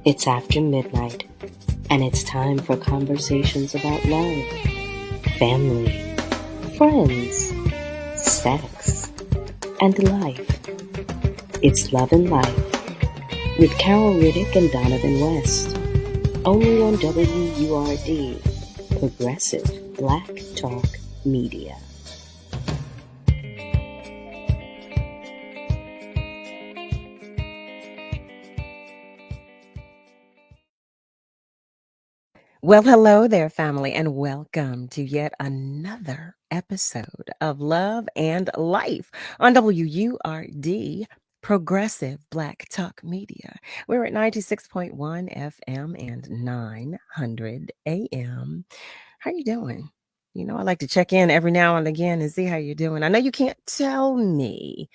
It's after midnight, and it's time for conversations about love, family, friends, sex, and life. It's Love and Life with Carol Riddick and Donavan West, only on WURD, Progressive Black Talk Media. Well, hello there, family, and welcome to yet another episode of Love and Life on WURD, Progressive Black Talk Media. We're at 96.1 FM and 900 AM. How you doing? You know, I like to check in every now and again and see how you're doing. I know you can't tell me,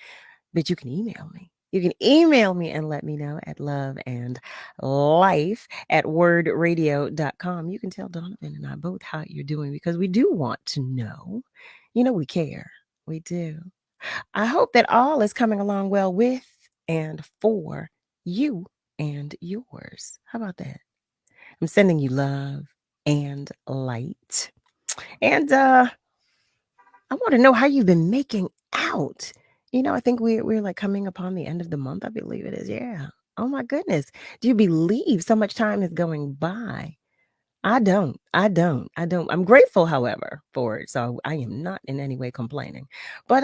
but you can email me. You can email me and let me know at loveandlife@wordradio.com. You can tell Donovan and I both how you're doing because we do want to know. You know, we care. We do. I hope that all is coming along well with and for you and yours. How about that? I'm sending you love and light. And I want to know how you've been making out. You know, I think we're like coming upon the end of the month. I believe it is. Yeah. Oh my goodness. Do you believe so much time is going by? I don't. I'm grateful, however, for it. So I am not in any way complaining. But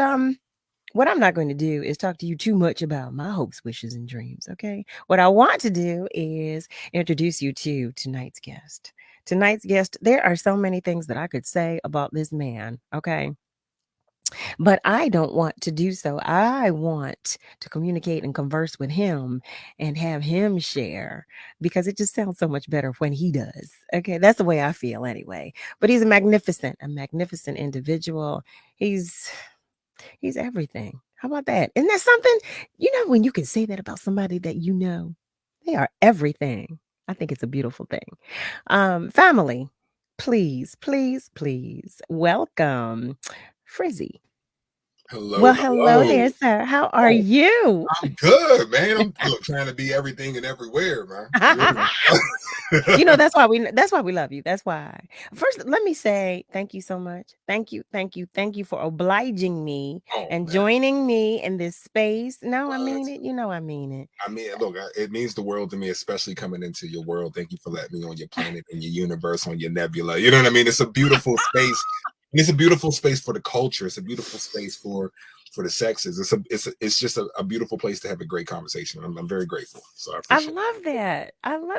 what I'm not going to do is talk to you too much about my hopes, wishes, and dreams. Okay. What I want to do is introduce you to tonight's guest. Tonight's guest, there are so many things that I could say about this man. Okay. But I don't want to do so. I want to communicate and converse with him and have him share because it just sounds so much better when he does. Okay, that's the way I feel anyway. But he's a magnificent individual. He's everything. How about that? Isn't that something? You know, when you can say that about somebody that you know, they are everything. I think it's a beautiful thing. Family, please welcome FRZY. Hello, Well, hello there, hello. sir. How are Oh, you? I'm good, man. I'm trying to be everything and everywhere, man. You Yeah. know, that's why we love you. That's why. First, let me say thank you so much. Thank you for obliging me Oh and man. joining me in this space. No, I mean What? it. You know I mean it. I mean, look, it means the world to me, especially coming into your world. Thank you for letting me on your planet and your universe, on your nebula. You know what I mean? It's a beautiful space. And it's a beautiful space for the culture. It's a beautiful space for the sexes. It's just a beautiful place to have a great conversation. I'm very grateful. So I I appreciate love that.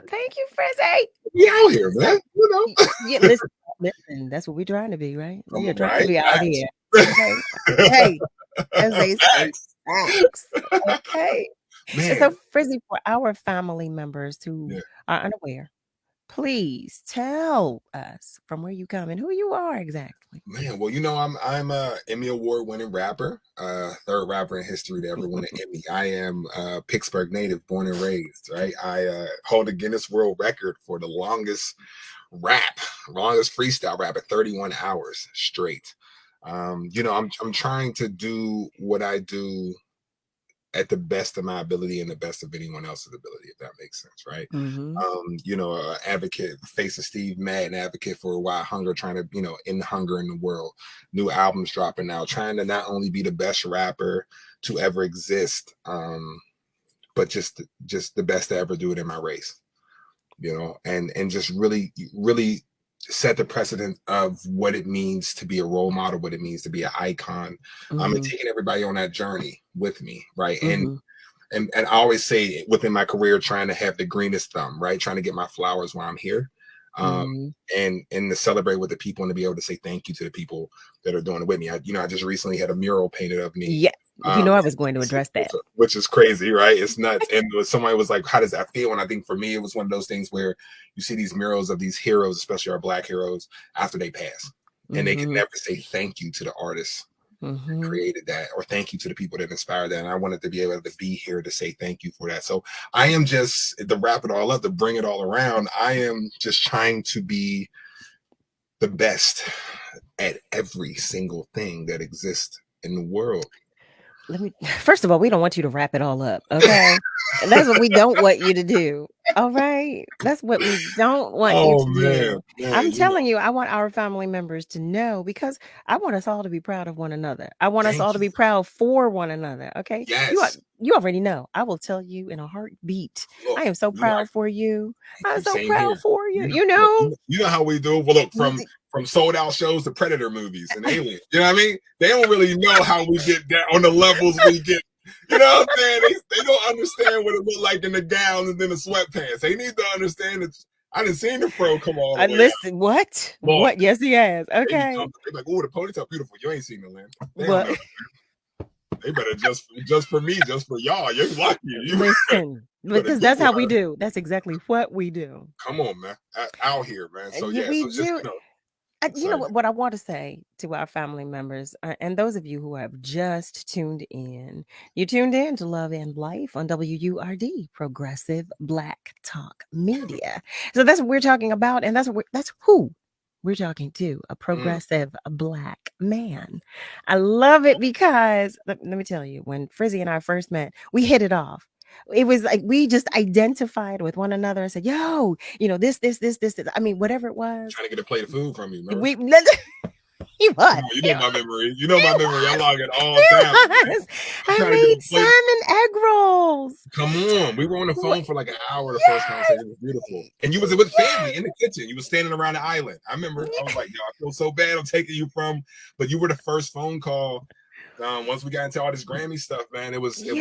Thank you, Frizzy. it. Be out here, man. Yeah, listen, that's what we're trying to be, right? We are I'm trying to right. be out here. Okay. Hey, as they say, facts. Okay. And so, Man. Frizzy, for our family members who Yeah. are unaware, please tell us from where you come and who you are exactly. Man, well, I'm a Emmy Award winning rapper, third rapper in history to ever win an Emmy. I am a Pittsburgh native, born and raised. Right, I hold a Guinness World Record for the longest freestyle rap at 31 hours straight. I'm trying to do what I do at the best of my ability and the best of anyone else's ability, if that makes sense, right? Mm-hmm. Advocate, face of Steve Madden, advocate for why hunger, trying to, end hunger in the world. New albums dropping now, trying to not only be the best rapper to ever exist, but just the best to ever do it in my race, and just really set the precedent of what it means to be a role model, what it means to be an icon. And Mm-hmm. taking everybody on that journey with me, right? Mm-hmm. And I always say within my career, trying to have the greenest thumb, right? Trying to get my flowers while I'm here. Um, Mm-hmm. and to celebrate with the people and to be able to say thank you to the people that are doing it with me. I just recently had a mural painted of me. Yeah. You know I was going to address that. Which is crazy, right? It's nuts. And somebody was like, how does that feel? And I think for me, it was one of those things where you see these murals of these heroes, especially our Black heroes, after they pass. And they can Mm-hmm. never say thank you to the artists Mm-hmm. created that, or thank you to the people that inspired that. And I wanted to be able to be here to say thank you for that. So I am just, to wrap it all up, to bring it all around, I am just trying to be the best at every single thing that exists in the world. First of all, we don't want you to wrap it all up, okay? And that's what we don't want you to do. All right. That's what we don't want you Oh to man, do. man, I'm you know. telling you, I want our family members to know because I want us all to be proud of one another. I want us all Thank to you. be proud for one another. Okay. Yes. You already know. I will tell you in a heartbeat. Look, I am so you know, proud for you. thank I'm you. so Same proud here. for you. You know, You look, know? you know how we do. Well, look, We- from sold out shows to Predator movies and Alien. You know what I mean? They don't really know how we get down on the levels we get. You know what I'm saying? They don't understand what it looked like in the gowns and then the sweatpants. They need to understand that I didn't see the fro come all the way out. Listen, what? Look, What? Yes, he has. they be Okay. like, oh, the ponytail beautiful. You ain't seen the land. They don't What? know. They better just for me, just for y'all. You're lucky. You Listen, better because deal that's with how we her. do. That's exactly what we do. Come on, man. Out here, man. So yeah, We so just do. You know excited. what I want to say to our family members and those of you who have just tuned in. You tuned in to Love and Life on WURD, Progressive Black Talk Media. So that's what we're talking about, and that's who we're talking to, a progressive Black man. I love it because let me tell you, when Frizzy and I first met, we hit it off. It was like we just identified with one another and said, "Yo, this." I mean, whatever it was, Trying to get a plate of food from you, remember? we he Come was. on, you know my memory. You know my memory. I log it all He down. was. I'm I trying to get made a plate. salmon egg rolls. Come on. We were on the phone What? for like an hour the first Yes. conversation. It was beautiful. And you was with family Yes. in the kitchen. You was standing around the island. I remember I was like, yo, I feel so bad I'm taking you from, but you were the first phone call. Once we got into all this Grammy stuff, man, it was Yes.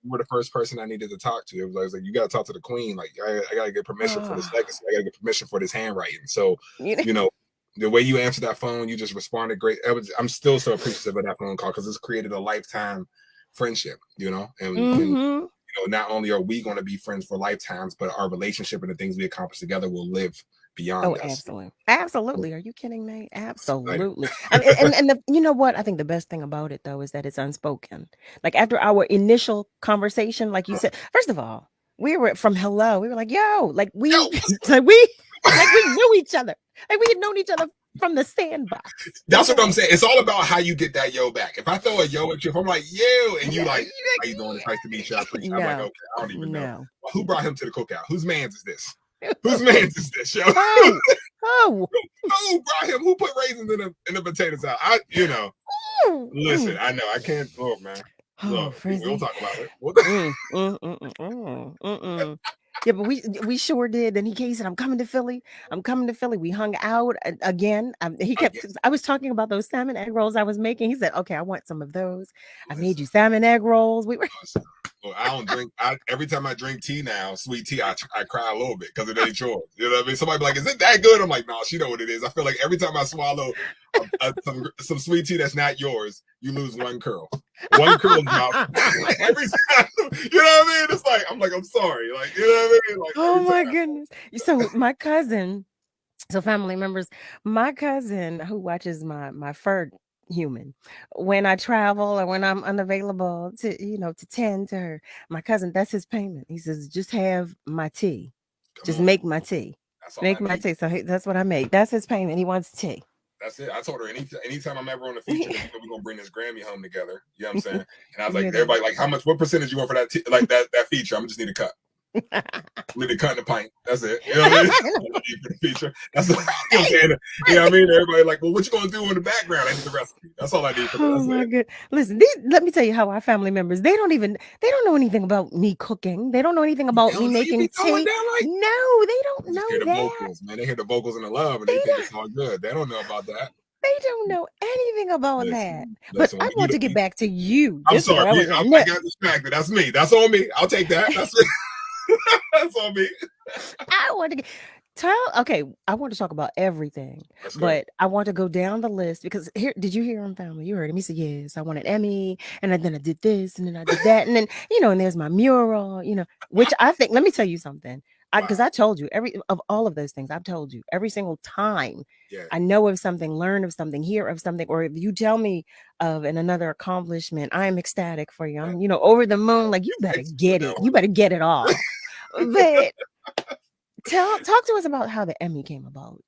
you were the first person I needed to talk to. It was like you gotta talk to the queen. Like I gotta get permission for this legacy. I gotta get permission for this handwriting. So, you know, the way you answered that phone, you just responded great. I'm still so appreciative of that phone call because it's created a lifetime friendship, you know, and you know, not only are we going to be friends for lifetimes, but our relationship and the things we accomplish together will live beyond us. Absolutely. Are you kidding me? Absolutely. I mean, and you know what? I think the best thing about it though is that it's unspoken. Like after our initial conversation, like you said, first of all, we were from hello. We were like, yo, like we like we knew each other. Like we had known each other from the sandbox. That's what I'm saying. It's all about how you get that yo back. If I throw a yo at you, if I'm like yo, and you like, how you doing? It's nice to meet you. I appreciate. I'm like, okay, I don't even know. Well, who brought him to the cookout? Whose man's is this? Whose man's is this, yo? Who brought him? Who put raisins in the potato salad? You know. Listen, I know I can't. Oh man. Look, we'll talk about it. Yeah, but we sure did. Then he said, "I'm coming to Philly. I'm coming to Philly." We hung out again. He kept. I was talking about those salmon egg rolls I was making. He said, "Okay, I want some of those." I made you salmon egg rolls. We were. Well, I don't drink. Every time I drink tea now, sweet tea, I cry a little bit because it ain't yours. You know what I mean? Somebody be like, "Is it that good?" I'm like, "No, she know what it is." I feel like every time I swallow some sweet tea that's not yours, you lose one curl. One curl drop every time. You know what I mean? It's like I'm sorry. Like, you know what I mean? Like, oh my goodness! So my cousin, so family members, my cousin who watches my fur human when I travel or when I'm unavailable to tend to her, my cousin, that's his payment. He says, just have my tea. Just make my tea. Make my tea. So that's what I make. That's his payment. He wants tea. That's it. I told her anytime I'm ever on the feature, we're gonna bring this Grammy home together. You know what I'm saying? And I was like, everybody, like, what percentage you want for that that feature? I'm just need a cut. Need a cut in the pint. That's it. You know what I mean? For the feature. That's what I'm saying. You know what I mean? Everybody like, well, what you gonna do in the background? I need the recipe. That's all I need for that. Oh my god! Listen, let me tell you how our family members, they don't know anything about me cooking. They don't know anything about me making tea. No, they don't know hear the that. vocals, man. They hear the vocals and the love, and they think it's all good. They don't know about that. They don't know anything about that. But I want to get back to you. I'm sorry. I got distracted. That's me. That's on me. I'll take that. That's it. That's on me. I want to I want to talk about everything, but I want to go down the list because did you hear him, family? You heard him. He said, yes, I want an Emmy. And then I did this and then I did that. And then, and there's my mural, which I think, let me tell you something. Because I told you of all of those things, I've told you every single time I know of something, learn of something, hear of something, or if you tell me of another accomplishment, I am ecstatic for you. I'm, over the moon. Like, you better get it. You better get it all. But talk to us about how the Emmy came about.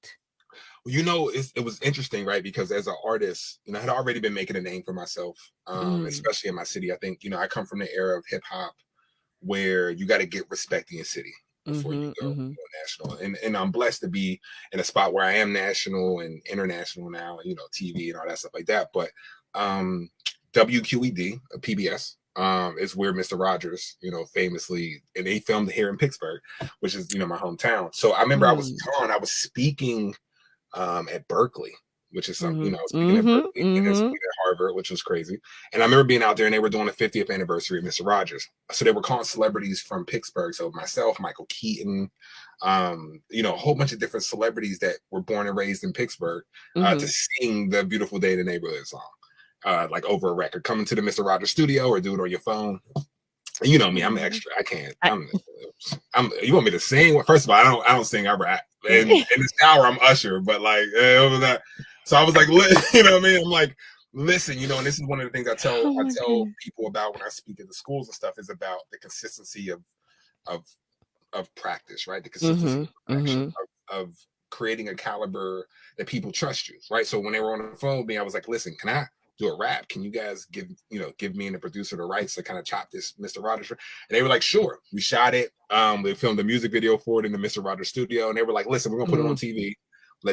Well, it was interesting, right? Because as an artist, I had already been making a name for myself, especially in my city. I think, I come from the era of hip hop where you got to get respect in your city before you go national. And I'm blessed to be in a spot where I am national and international now, and, you know, TV and all that stuff like that. But WQED, PBS, is where Mr. Rogers, you know, famously, and they filmed here in Pittsburgh, which is, you know, my hometown. So I remember I was speaking at Berkeley, which is something, you know, speaking at Berkeley and then speaking at Harvard, which was crazy. And I remember being out there and they were doing the 50th anniversary of Mr. Rogers. So they were calling celebrities from Pittsburgh. So myself, Michael Keaton, you know, a whole bunch of different celebrities that were born and raised in Pittsburgh to sing the Beautiful Day in the Neighborhood song, like over a record, coming to the Mr. Rogers studio or do it on your phone. And you know me, I'm extra. I can't. You want me to sing? Well, first of all, I don't sing. I rap. And in the shower, I'm Usher. But like over that, so I was like, you know what I mean? I'm like, listen, you know, and this is one of the things I tell people about when I speak at the schools and stuff, is about the consistency of practice, right? The consistency of creating a caliber that people trust you, right? So when they were on the phone with me, I was like, listen, can I do a rap? Can you guys give me and the producer the rights to kind of chop this Mr. Rogers? And they were like, sure. We shot it. They filmed a music video for it in the Mr. Rogers studio, and they were like, listen, we're gonna put it on TV. We're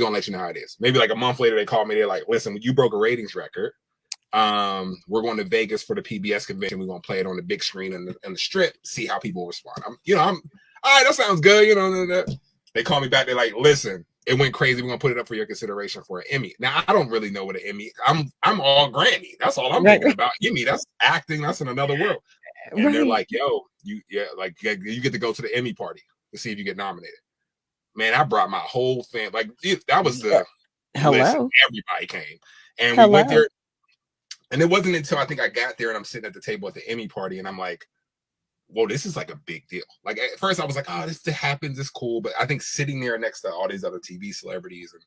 gonna let you know how it is. Maybe like a month later, they called me. They're like, listen, you broke a ratings record. We're going to Vegas for the PBS convention. We're gonna play it on the big screen and the strip, see how people respond. I'm all right, that sounds good. You know, they call me back. They're like, listen, it went crazy. We're gonna put it up for your consideration for an Emmy. Now I don't really know what an Emmy. I'm all Grammy. That's all I'm thinking about. Emmy, that's acting. That's in another world. And they're like, yo, you get to go to the Emmy party to see if you get nominated. Man, I brought my whole fam. Like that was the listen, everybody came, and we went there. And it wasn't until I think I got there and I'm sitting at the table at the Emmy party, and I'm like, whoa, this is like a big deal. Like at first I was like, oh, this happens, it's cool. But I think sitting there next to all these other TV celebrities, and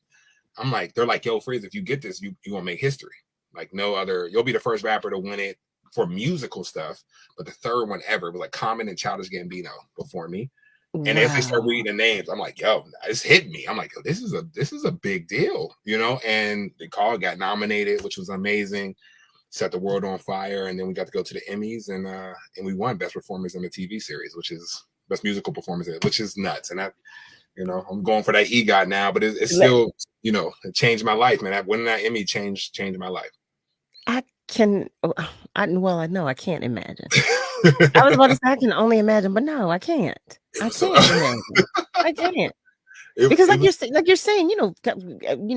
I'm like, they're like, yo, FRZY, if you get this, you gonna make history. Like no other, you'll be the first rapper to win it for musical stuff, but the third one ever was like Common and Childish Gambino before me. And as they start reading the names, I'm like, yo, it's hitting me. I'm like, yo, this is a big deal, you know? And the call got nominated, which was amazing. Set the world on fire, and then we got to go to the Emmys, and we won Best Performance in the TV Series, which is Best Musical Performance, which is nuts. And I'm going for that EGOT now, but it's still, you know, it changed my life, man. Winning that Emmy changed my life. I know I can't imagine. I was about to say I can only imagine, but no, I can't. I can't imagine. I can't. Because you're saying, you know,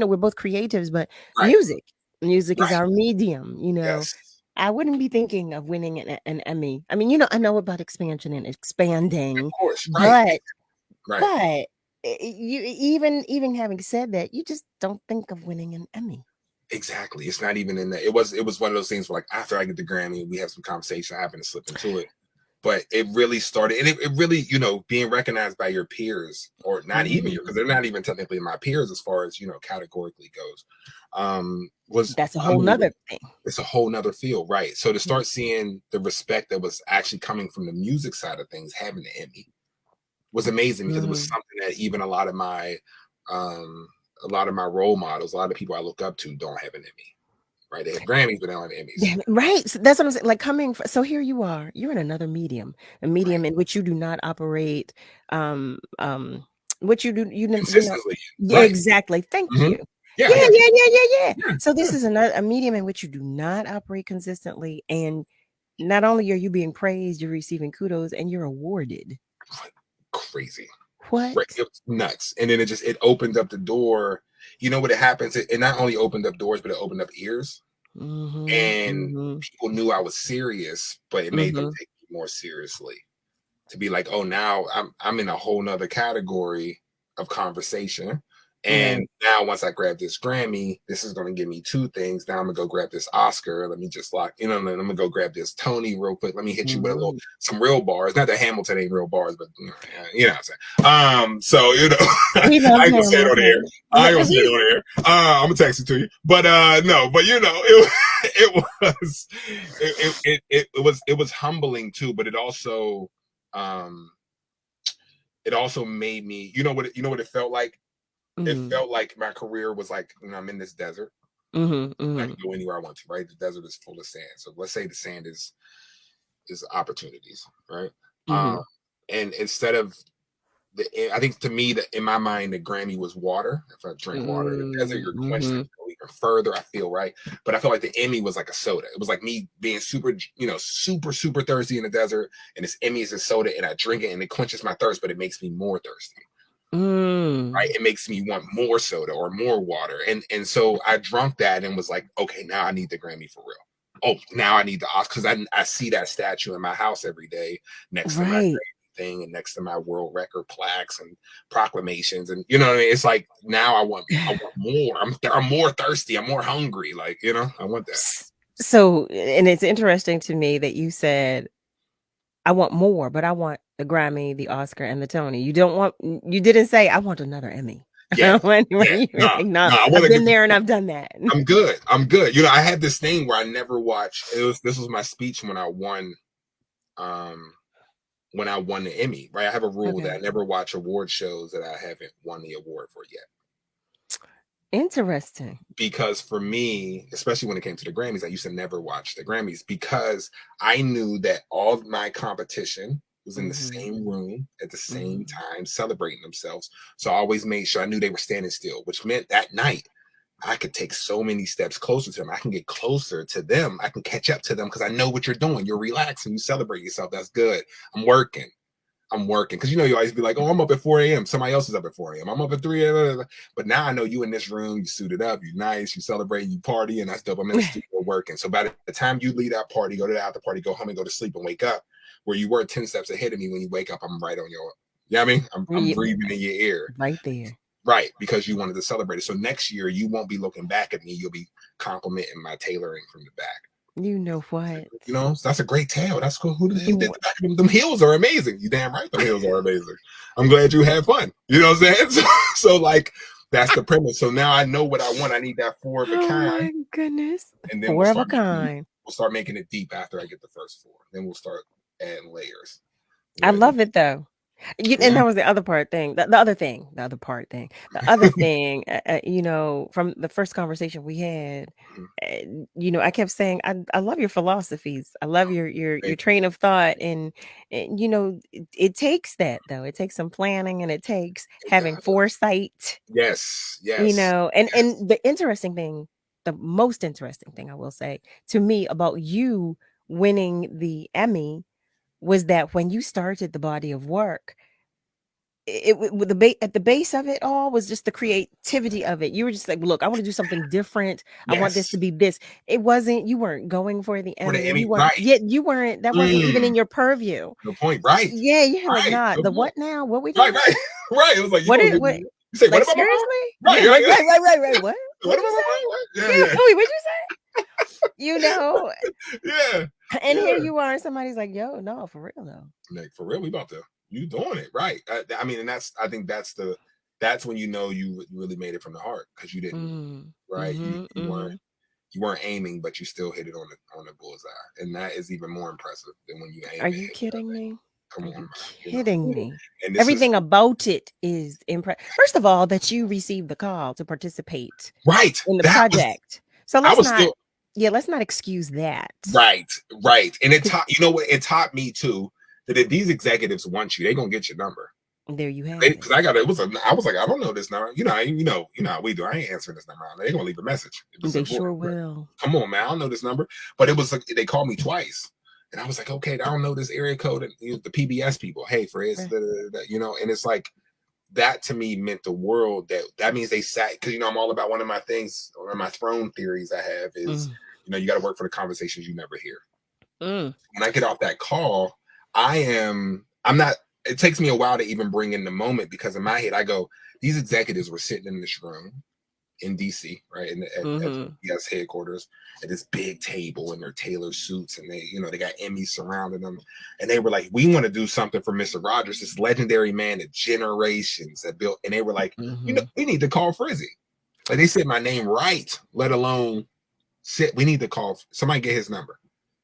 we're both creatives, but music is our medium, you know. Yes. I wouldn't be thinking of winning an Emmy. I mean, you know, I know about expansion and expanding, of course, but you even having said that, you just don't think of winning an Emmy. Exactly. It's not even in that. It was one of those things where, like, after I get the Grammy, we have some conversation. I happen to slip into it. But it really started, and it really, you know, being recognized by your peers, or not even because they're not even technically my peers as far as, you know, categorically goes. That's a whole nother thing. It's a whole nother field, right? So to start seeing the respect that was actually coming from the music side of things, having the Emmy was amazing, because it was something that even a lot of my role models, a lot of people I look up to, don't have an Emmy. Right, they have Grammys, but they don't have Emmys. Yeah, right, so that's what I'm saying. Like so here you are. You're in another medium, a medium in which you do not operate. What you do, consistently. Exactly. Thank you. Yeah. So this is a medium in which you do not operate consistently, and not only are you being praised, you're receiving kudos, and you're awarded. Crazy. What? Right. It was nuts, and then it opened up the door. You know what it happens? It not only opened up doors, but it opened up ears. And people knew I was serious, but it made them take me more seriously. To be like, oh, now I'm in a whole nother category of conversation. And now once I grab this Grammy, this is going to give me two things. Now I'm going to go grab this Oscar. Let me just and I'm going to go grab this Tony real quick. Let me hit you with some real bars. Not that Hamilton ain't real bars, but you know what I'm saying. So, you know, I ain't going to say it on air. I'm going to text it to you. But no, but you know, it was humbling too, but it also made me, you know what it felt like? It felt like my career was like, you know, I'm in this desert. I can go anywhere I want to, right? The desert is full of sand. So let's say the sand is is opportunities, right? Mm-hmm. And instead of I think to me that in my mind the Grammy was water. If I drink water in the desert, you're quenched and Mm-hmm. go even further. I feel right, but I feel like the Emmy was like a soda. It was like me being super, super thirsty in the desert, and this Emmy is a soda, and I drink it, and it quenches my thirst, but it makes me more thirsty. Right, it makes me want more soda or more water, and so I drunk that and was like, okay, now I need the Grammy for real. Oh, now I need the Oscar because I see that statue in my house every day next to my Right. thing and next to my world record plaques and proclamations, and you know what I mean. It's like now I want more. I'm more thirsty. I'm more hungry. Like I want that. So, and it's interesting to me that you said, I want more, but I want the Grammy, the Oscar, and the Tony. You didn't say, I want another Emmy. Yeah, when yeah. you were like, no, I want I've to been get. there and I've done that. I'm good. I'm good. I had this thing where I never watched. This was my speech when I won. When I won the Emmy, right? I have a rule that I never watch award shows that I haven't won the award for yet. Interesting. Because for me, especially when it came to the Grammys, I used to never watch the Grammys because I knew that all of my competition was in the same room at the same time, celebrating themselves. So I always made sure I knew they were standing still, which meant that night I could take so many steps closer to them. I can get closer to them. I can catch up to them because I know what you're doing. You're relaxing. You celebrate yourself. That's good. I'm working. Because you always be like, oh, I'm up at 4 a.m. Somebody else is up at 4 a.m. I'm up at 3 a.m. But now I know you in this room, you suited up, you nice, you celebrate, you party, and I still I'm in the studio working. So by the time you leave that party, go to the after party, go home and go to sleep and wake up, where you were 10 steps ahead of me when you wake up, I'm right on your, you know what I mean? I'm breathing in your ear. Right there. Right, because you wanted to celebrate it. So next year, you won't be looking back at me. You'll be complimenting my tailoring from the back. You know what? That's a great tail. That's cool. Who did the back of them? Them heels are amazing. You damn right, them heels are amazing. I'm glad you had fun. You know what I'm saying? So like, that's the premise. So now I know what I want. I need that 4 of a kind. Oh my goodness. And then 4 of a kind. We'll start making it deep after I get the first 4. Then we'll start adding layers. I love it though. And that was the other thing, the other thing, from the first conversation we had, I kept saying, I love your philosophies. I love your train of thought. And it takes that though. It takes some planning and it takes having foresight. Yes. And the most interesting thing I will say to me about you winning the Emmy was that when you started the body of work, at the base of it all was just the creativity of it. You were just like, look, I want to do something different. Yes. I want this to be this. You weren't going for the Emmy. You weren't, you weren't, that wasn't even in your purview. No point, right? Yeah, you're like, nah, the what now? What we doing? Right. It was like, you say, like, what seriously? Right. What? What did you say? What'd you say? Yeah. And here you are, and somebody's like, yo, no, for real though. Like, for real, we about to, you doing it right. I mean, and I think that's when you really made it from the heart, because you didn't, right? You weren't aiming, but you still hit it on the bullseye, and that is even more impressive than when you aim. Are you kidding me? Come on, kidding me? And everything about it is impressive. First of all, that you received the call to participate in the project. So let's not excuse that. Right. And it taught, it taught me too, that if these executives want you, they're gonna get your number. There you have it. Because I was like, I don't know this number. You know how we do. I ain't answering this number. They're gonna leave a message. They sure will. Come on, man. I don't know this number. But it was like, they called me twice. And I was like, okay, I don't know this area code. And the PBS people, hey, FRZY, and it's like, that to me meant the world. That means they sat, because I'm all about one of my throne theories I have is, you got to work for the conversations you never hear. When I get off that call, I'm not, it takes me a while to even bring in the moment, because in my head I go, these executives were sitting in this room in DC, right, at PBS headquarters, at this big table in their tailored suits, and they got Emmys surrounding them, and they were like, we want to do something for Mr. Rogers, this legendary man that generations have built, and they were like, we need to call FRZY. Like, they said my name right, let alone we need to call somebody, get his number.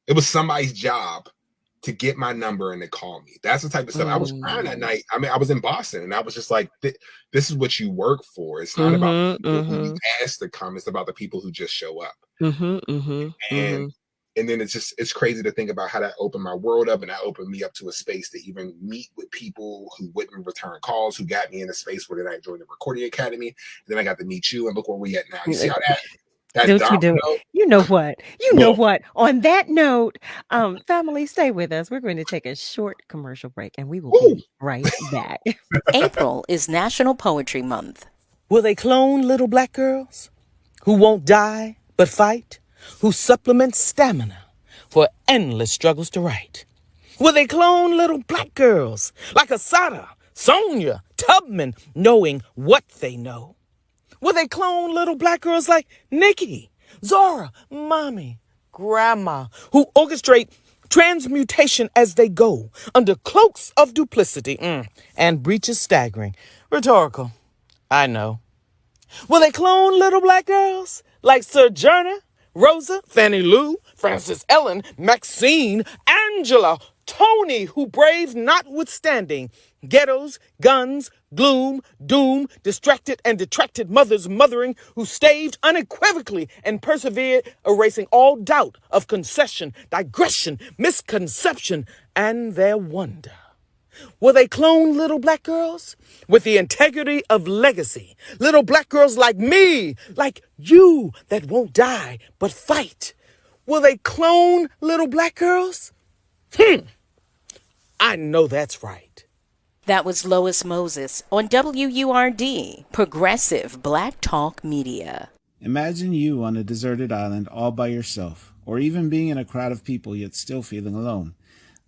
It was somebody's job to get my number and to call me. That's the type of stuff. I was crying that night. I mean, I was in Boston, and I was just like, this is what you work for. It's not about people who you ask to come. It's about the people who just show up. And And then it's crazy to think about how that opened my world up, and that opened me up to a space to even meet with people who wouldn't return calls, who got me in a space where then I joined the Recording Academy. And then I got to meet you, and look where we at now. You see how that Don't you do it. You know what? You know what? On that note, family, stay with us. We're going to take a short commercial break, and we will be right back. April is National Poetry Month. Will they clone little black girls who won't die but fight, who supplement stamina for endless struggles to write? Will they clone little black girls like Asada, Sonia, Tubman, knowing what they know? Will they clone little black girls like Nikki, Zora, Mommy, Grandma, who orchestrate transmutation as they go under cloaks of duplicity and breaches staggering? Rhetorical, I know. Will they clone little black girls like Sojourner, Rosa, Fannie Lou, Frances Ellen, Maxine, Angela, Tony, who brave notwithstanding ghettos, guns, gloom, doom, distracted and detracted mothers mothering, who staved unequivocally and persevered, erasing all doubt of concession, digression, misconception, and their wonder? Will they clone little black girls with the integrity of legacy? Little black girls like me, like you, that won't die but fight. Will they clone little black girls? I know that's right. That was Lois Moses on WURD, Progressive Black Talk Media. Imagine you on a deserted island all by yourself, or even being in a crowd of people yet still feeling alone.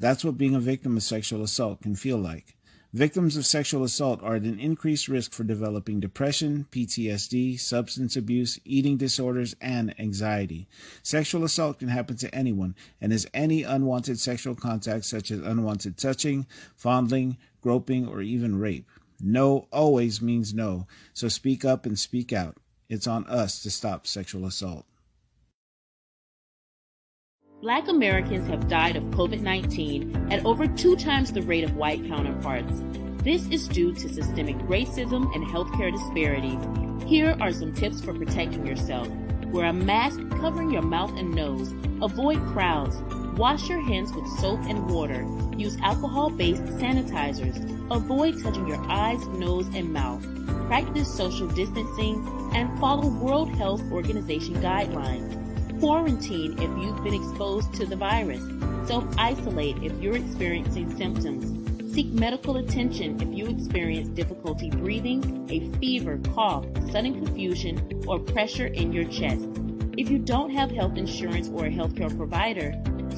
That's what being a victim of sexual assault can feel like. Victims of sexual assault are at an increased risk for developing depression, PTSD, substance abuse, eating disorders, and anxiety. Sexual assault can happen to anyone, and is any unwanted sexual contact such as unwanted touching, fondling, groping, or even rape. No always means no, so speak up and speak out. It's on us to stop sexual assault. Black Americans have died of COVID-19 at over 2 times the rate of white counterparts. This is due to systemic racism and healthcare disparities. Here are some tips for protecting yourself. Wear a mask covering your mouth and nose. Avoid crowds. Wash your hands with soap and water. Use alcohol-based sanitizers. Avoid touching your eyes, nose, and mouth. Practice social distancing and follow World Health Organization guidelines. Quarantine if you've been exposed to the virus. Self-isolate if you're experiencing symptoms. Seek medical attention if you experience difficulty breathing, a fever, cough, sudden confusion, or pressure in your chest. If you don't have health insurance or a healthcare provider,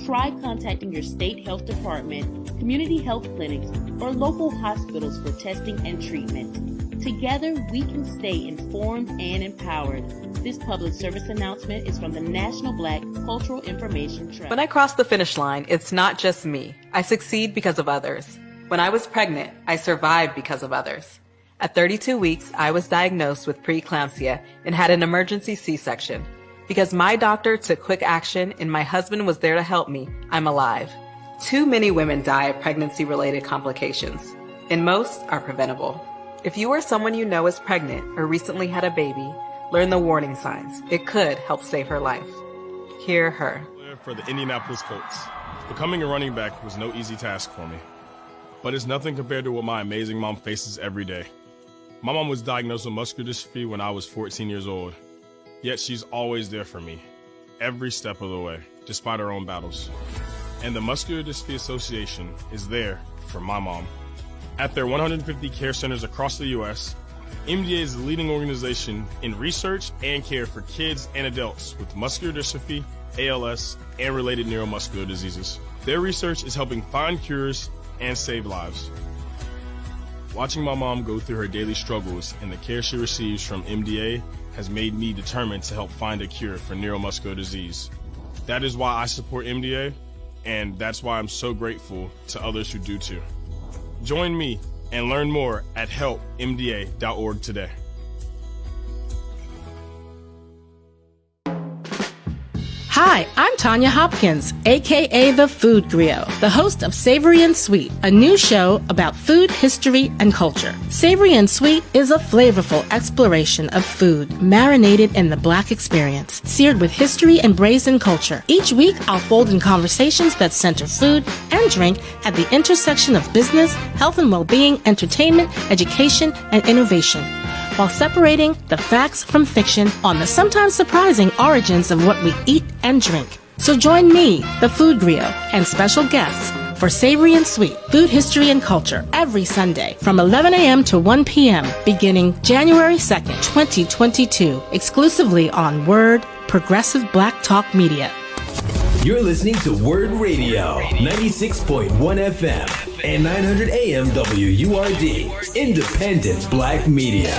try contacting your state health department, community health clinics, or local hospitals for testing and treatment. Together, we can stay informed and empowered. This public service announcement is from the National Black Cultural Information Trust. When I cross the finish line, it's not just me. I succeed because of others. When I was pregnant, I survived because of others. At 32 weeks, I was diagnosed with preeclampsia and had an emergency C-section. Because my doctor took quick action and my husband was there to help me, I'm alive. Too many women die of pregnancy-related complications, and most are preventable. If you or someone you know is pregnant or recently had a baby, learn the warning signs. It could help save her life. Hear her. For the Indianapolis Colts, becoming a running back was no easy task for me. But it's nothing compared to what my amazing mom faces every day. My mom was diagnosed with muscular dystrophy when I was 14 years old. Yet she's always there for me, every step of the way, despite her own battles. And the Muscular Dystrophy Association is there for my mom. At their 150 care centers across the U.S., MDA is the leading organization in research and care for kids and adults with muscular dystrophy, ALS, and related neuromuscular diseases. Their research is helping find cures and save lives. Watching my mom go through her daily struggles and the care she receives from MDA has made me determined to help find a cure for neuromuscular disease. That is why I support MDA, and that's why I'm so grateful to others who do too. Join me and learn more at helpmda.org today. Hi, I'm Tanya Hopkins, aka The Food Griot, the host of Savory and Sweet, a new show about food, history, and culture. Savory and Sweet is a flavorful exploration of food marinated in the Black experience, seared with history and braised culture. Each week, I'll fold in conversations that center food and drink at the intersection of business, health and well-being, entertainment, education, and innovation, while separating the facts from fiction on the sometimes surprising origins of what we eat and drink. So join me, the Food Griot, and special guests for Savory and Sweet, Food, History, and Culture every Sunday from 11 a.m. to 1 p.m. beginning January 2nd, 2022, exclusively on WURD, Progressive Black Talk Media. You're listening to WURD Radio, 96.1 FM and 900 AM WURD, Independent Black Media.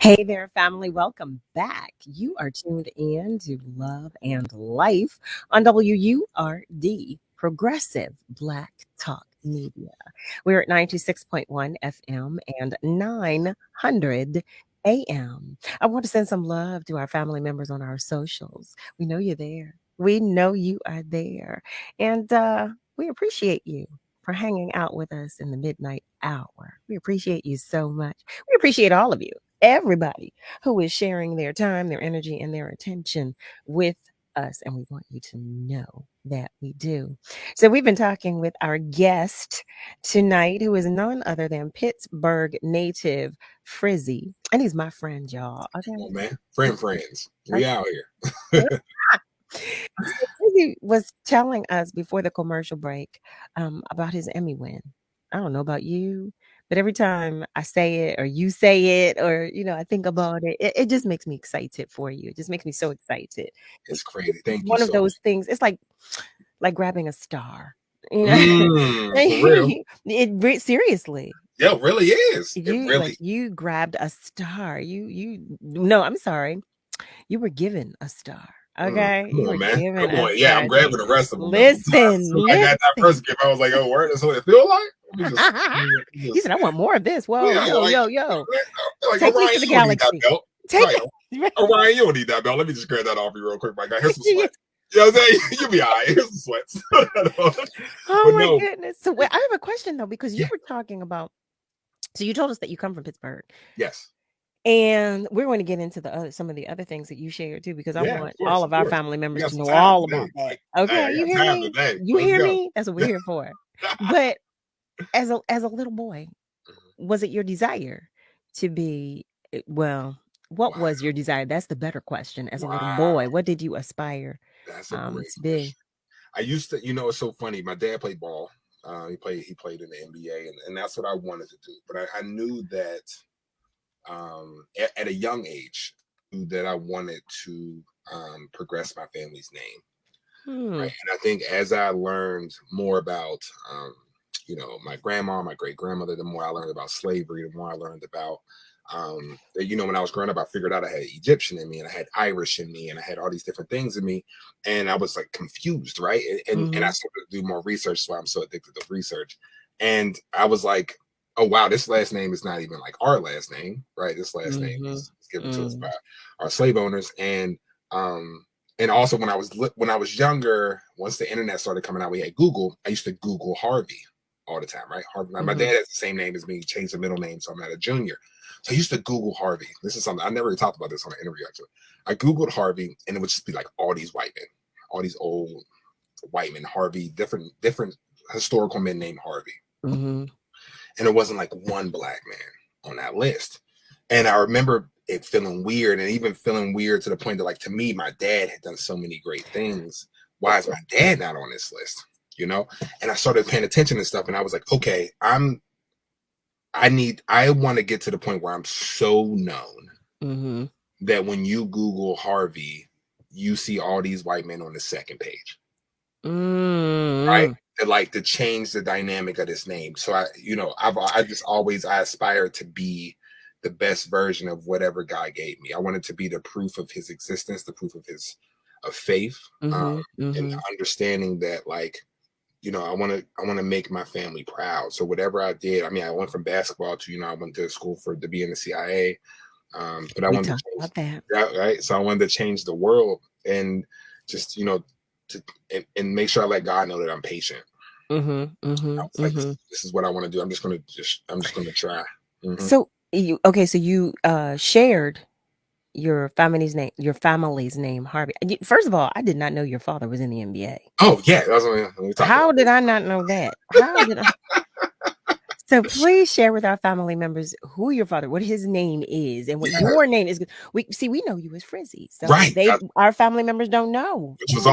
Hey there, family. Welcome back. You are tuned in to Love and Life on WURD, Progressive Black Talk Media. We're at 96.1 FM and 900 AM. I want to send some love to our family members on our socials. We know you're there. We know you are there. And we appreciate you for hanging out with us in the midnight hour. We appreciate you so much. We appreciate all of you. Everybody who is sharing their time, their energy, and their attention with us. And we want you to know that we do. So we've been talking with our guest tonight, who is none other than Pittsburgh native FRZY. And he's my friend, y'all. Okay. Oh, man. Friends. We out here. So FRZY was telling us before the commercial break about his Emmy win. I don't know about you, but every time I say it or you say it or, I think about it, it just makes me excited for you. It just makes me so excited. It's crazy. Thank you. One of so those things. It's like grabbing a star. for real. Seriously. Yeah, it really is. You grabbed a star. No, I'm sorry. You were given a star. Okay. Come on, man. Come on. Yeah, I'm grabbing the rest of them. Listen. I got that first gift. I was like, oh, word, that's what it feel like? You said, I want more of this. Whoa, yo. Like, Take me to the galaxy. Ryan, you don't need that belt. Let me just grab that off you real quick, my guy. Here's some sweats. You know what I'm saying? You'll be all right. Here's some sweats. Oh, my goodness. So I have a question, though, because you were talking about, so you told us that you come from Pittsburgh. Yes. And we're going to get into some of the other things that you shared too, because I want all of our family members to know time all today. about that. Okay, you hear me? You hear me? That's what we're here for. But as a little boy, was it your desire to be? Well, what was your desire? That's the better question. As a little boy, what did you aspire to be? I used to, it's so funny. My dad played ball. He played in the NBA, and that's what I wanted to do. But I knew that. At a young age, that I wanted to progress my family's name. Right? And I think as I learned more about, my grandma, my great grandmother, the more I learned about slavery, the more I learned about, when I was growing up, I figured out I had Egyptian in me and I had Irish in me and I had all these different things in me. And I was like confused, right? And I started to do more research. So I'm so addicted to research. And I was like, oh, wow, this last name is not even like our last name, right? This last name is given to us by our slave owners. And also when I was younger, once the internet started coming out, we had Google. I used to Google Harvey all the time, right? Harvey. My dad has the same name as me, changed the middle name, so I'm not a junior. So I used to Google Harvey. This is something I never really talked about this on an interview, actually. I Googled Harvey, and it would just be like all these white men, all these old white men, Harvey, different historical men named Harvey. And there wasn't like one black man on that list. And I remember it feeling weird, and even feeling weird to the point that, like, to me, my dad had done so many great things why is my dad not on this list? You know? And I started paying attention and stuff, and I was like, okay, I want to get to the point where I'm so known that when you Google Harvey, you see all these white men on the second page. Right? That like to change the dynamic of this name. So I aspire to be the best version of whatever God gave me. I wanted to be the proof of his existence, the proof of his faith, and understanding that, like, you know, I want to make my family proud. So whatever I did, I mean, I went from basketball to, you know, I went to school to be in the CIA, but I wanted to change about that. Right. So I wanted to change the world and just, you know, and make sure I let God know that I'm patient. I was like, this is what I want to do. I'm just going to try. So you shared your family's name, Harvey. First of all, I did not know your father was in the NBA. Oh yeah, that's what we talked How about. did I not know that? How did I? So please share with our family members who your father, what his name is, and what your name is. We know you as FRZY. So right. Our family members don't know. Which is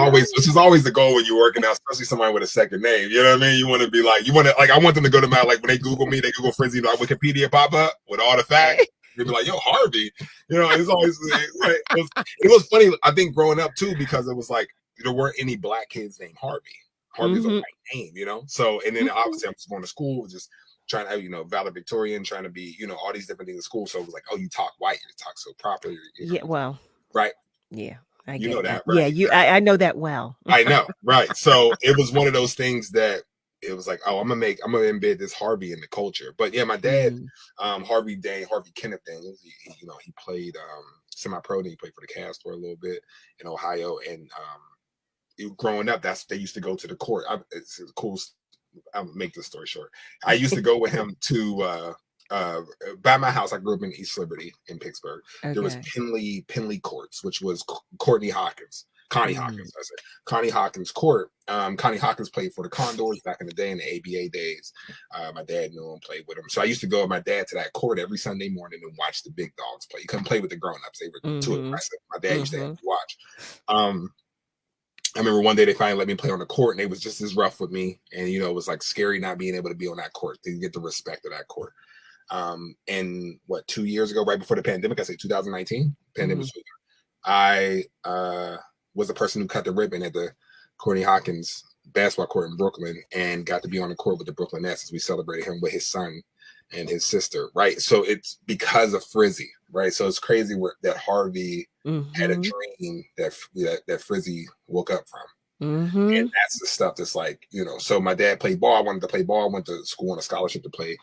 always the goal when you're working out, especially somebody with a second name. You know what I mean? You want to be like, I want them to go to my, like, when they Google me, they Google FRZY, like Wikipedia pop up with all the facts. You'd be like, yo, Harvey. You know, it's always it was funny, I think, growing up too, because it was like there weren't any black kids named Harvey. Harvey's a white name, you know. So, and then obviously I'm just going to school, just trying to, you know, valedictorian, trying to be, you know, all these different things in school. So it was like, oh, you talk white, you talk so proper. Yeah, well, right. Yeah, you know that, right? Yeah, I know that well. I know, right? So it was one of those things that it was like, oh, I'm gonna embed this Harvey in the culture. But yeah, my dad, Harvey Kenneth Daniels, he played semi-pro, then he played for the Cavs for a little bit in Ohio, and growing up, they used to go to the court. It's cool. I'll make this story short. I used to go with him to by my house. I grew up in East Liberty in Pittsburgh. Okay. There was Penley Courts, which was Connie Hawkins. I said Connie Hawkins Court. Connie Hawkins played for the Condors back in the day, in the ABA days. My dad knew him, played with him. So I used to go with my dad to that court every Sunday morning and watch the big dogs play. You couldn't play with the grown-ups. They were too aggressive. My dad used to have to watch. I remember one day they finally let me play on the court, and they was just as rough with me. And, you know, it was like scary not being able to be on that court. Didn't get the respect of that court. And 2 years ago, right before the pandemic, I say 2019, pandemic was I was the person who cut the ribbon at the Courtney Hawkins basketball court in Brooklyn, and got to be on the court with the Brooklyn Nets as we celebrated him with his son and his sister, right? So it's because of FRZY, right? So it's crazy that Harvey had a dream that FRZY woke up from. And that's the stuff that's like, you know, so my dad played ball. I wanted to play ball. I went to school on a scholarship to play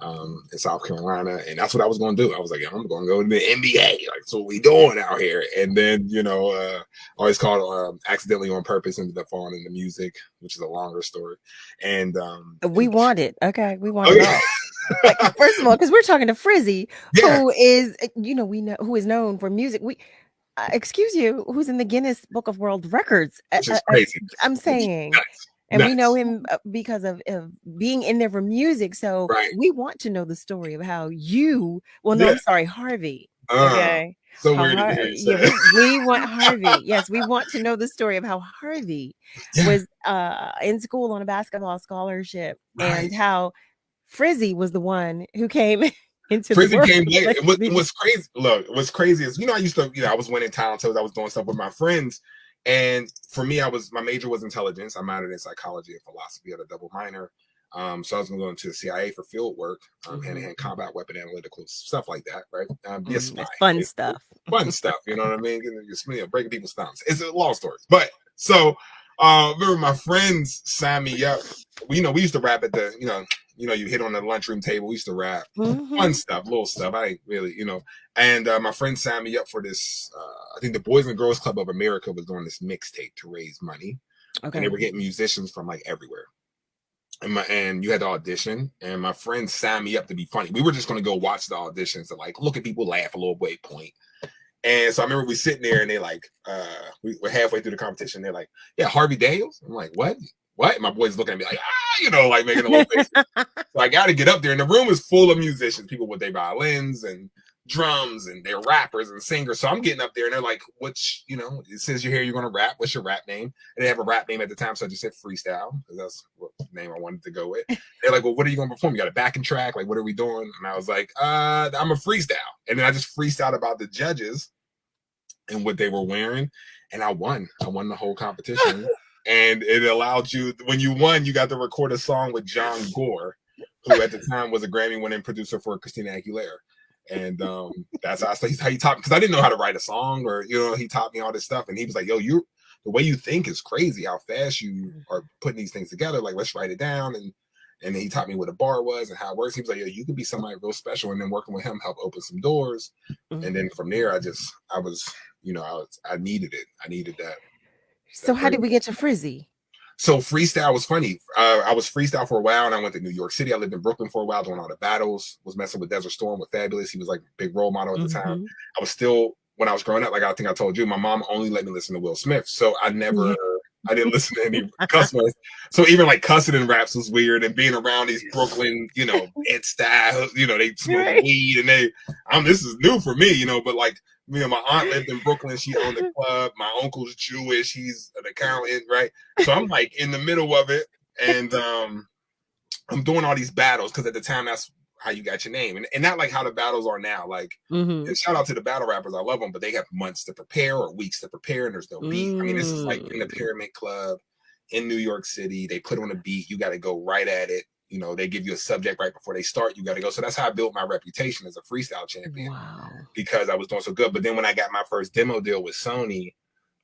in South Carolina, and that's what I was going to do. I was like, I'm going to go to the NBA. Like, so what we doing out here? And then, you know, always called accidentally on purpose, ended up falling into music, which is a longer story. And we want it. Okay, we want it all. Like, first of all, because we're talking to FRZY, who is, you know, who is known for music. Excuse you, who's in the Guinness Book of World Records. Which is crazy. I'm saying. And we know him because of being in there for music. So we want to know the story of how you, I'm sorry, Harvey. Okay. So weird to hear you say. We want Harvey. Yes, we want to know the story of how Harvey was in school on a basketball scholarship, and how FRZY was the one who came into the world. Came later. It was crazy. Look, what's crazy is, you know, I was winning talent shows. I was doing stuff with my friends. And for me, my major was intelligence. I minored in psychology and philosophy at a double minor. So I was going to go into the CIA for field work, hand-to-hand combat, weapon analytical, stuff like that, right? Fun stuff. Fun stuff, you know what I mean? You're breaking people's thumbs. It's a long story. But so remember my friends signed me up. We used to rap at the, you hit on the lunchroom table. We used to rap. Fun stuff, little stuff. I ain't really, And my friend signed me up for this. I think the Boys and Girls Club of America was doing this mixtape to raise money. Okay. And they were getting musicians from like everywhere. And you had to audition. And my friend signed me up to be funny. We were just going to go watch the auditions and like look at people laugh a little bit, point. And so I remember we sitting there, and they like, we were halfway through the competition. They're like, yeah, Harvey Daniels. I'm like, what? And my boy's looking at me like, like making a little face. So I got to get up there, and the room is full of musicians, people with their violins and drums and they're rappers and singers. So I'm getting up there and they're like, "What's it says you're here, you're gonna rap. What's your rap name?" And they have a rap name at the time, so I just said freestyle because that's what name I wanted to go with. They're like, "Well, what are you gonna perform? You got a backing track? Like, what are we doing?" And I was like, I'm a freestyle." And then I just freestyled about the judges and what they were wearing, and I won. I won the whole competition. And it allowed you, when you won, you got to record a song with John Gore, who at the time was a Grammy-winning producer for Christina Aguilera. And that's how he taught me, because I didn't know how to write a song, or he taught me all this stuff. And he was like, "Yo, the way you think is crazy. How fast you are putting these things together. Like, let's write it down." And then he taught me what a bar was and how it works. He was like, "Yo, you could be somebody real special." And then working with him helped open some doors. And then from there, I needed it. I needed that. So how did we get to FRZY? So freestyle was funny. I was freestyle for a while, and I went to New York City. I lived in Brooklyn for a while, doing all the battles. Was messing with Desert Storm with Fabulous. He was like a big role model at the time. I was still, when I was growing up, like I think I told you, my mom only let me listen to Will Smith. So I didn't listen to any customers. So even like cussing in raps was weird, and being around these Brooklyn, Bed-Stuy, they smoke weed, and this is new for me, but like, my aunt lived in Brooklyn. She owned a club. My uncle's Jewish. He's an accountant, right? So I'm like in the middle of it, and I'm doing all these battles because at the time that's how you got your name, and not like how the battles are now. Like, and shout out to the battle rappers, I love them, but they have months to prepare or weeks to prepare, and there's no beat. I mean, this is like in the Pyramid Club in New York City. They put on a beat. You got to go right at it. They give you a subject right before they start. You got to go. So that's how I built my reputation as a freestyle champion. Wow. Because I was doing so good. But then when I got my first demo deal with Sony,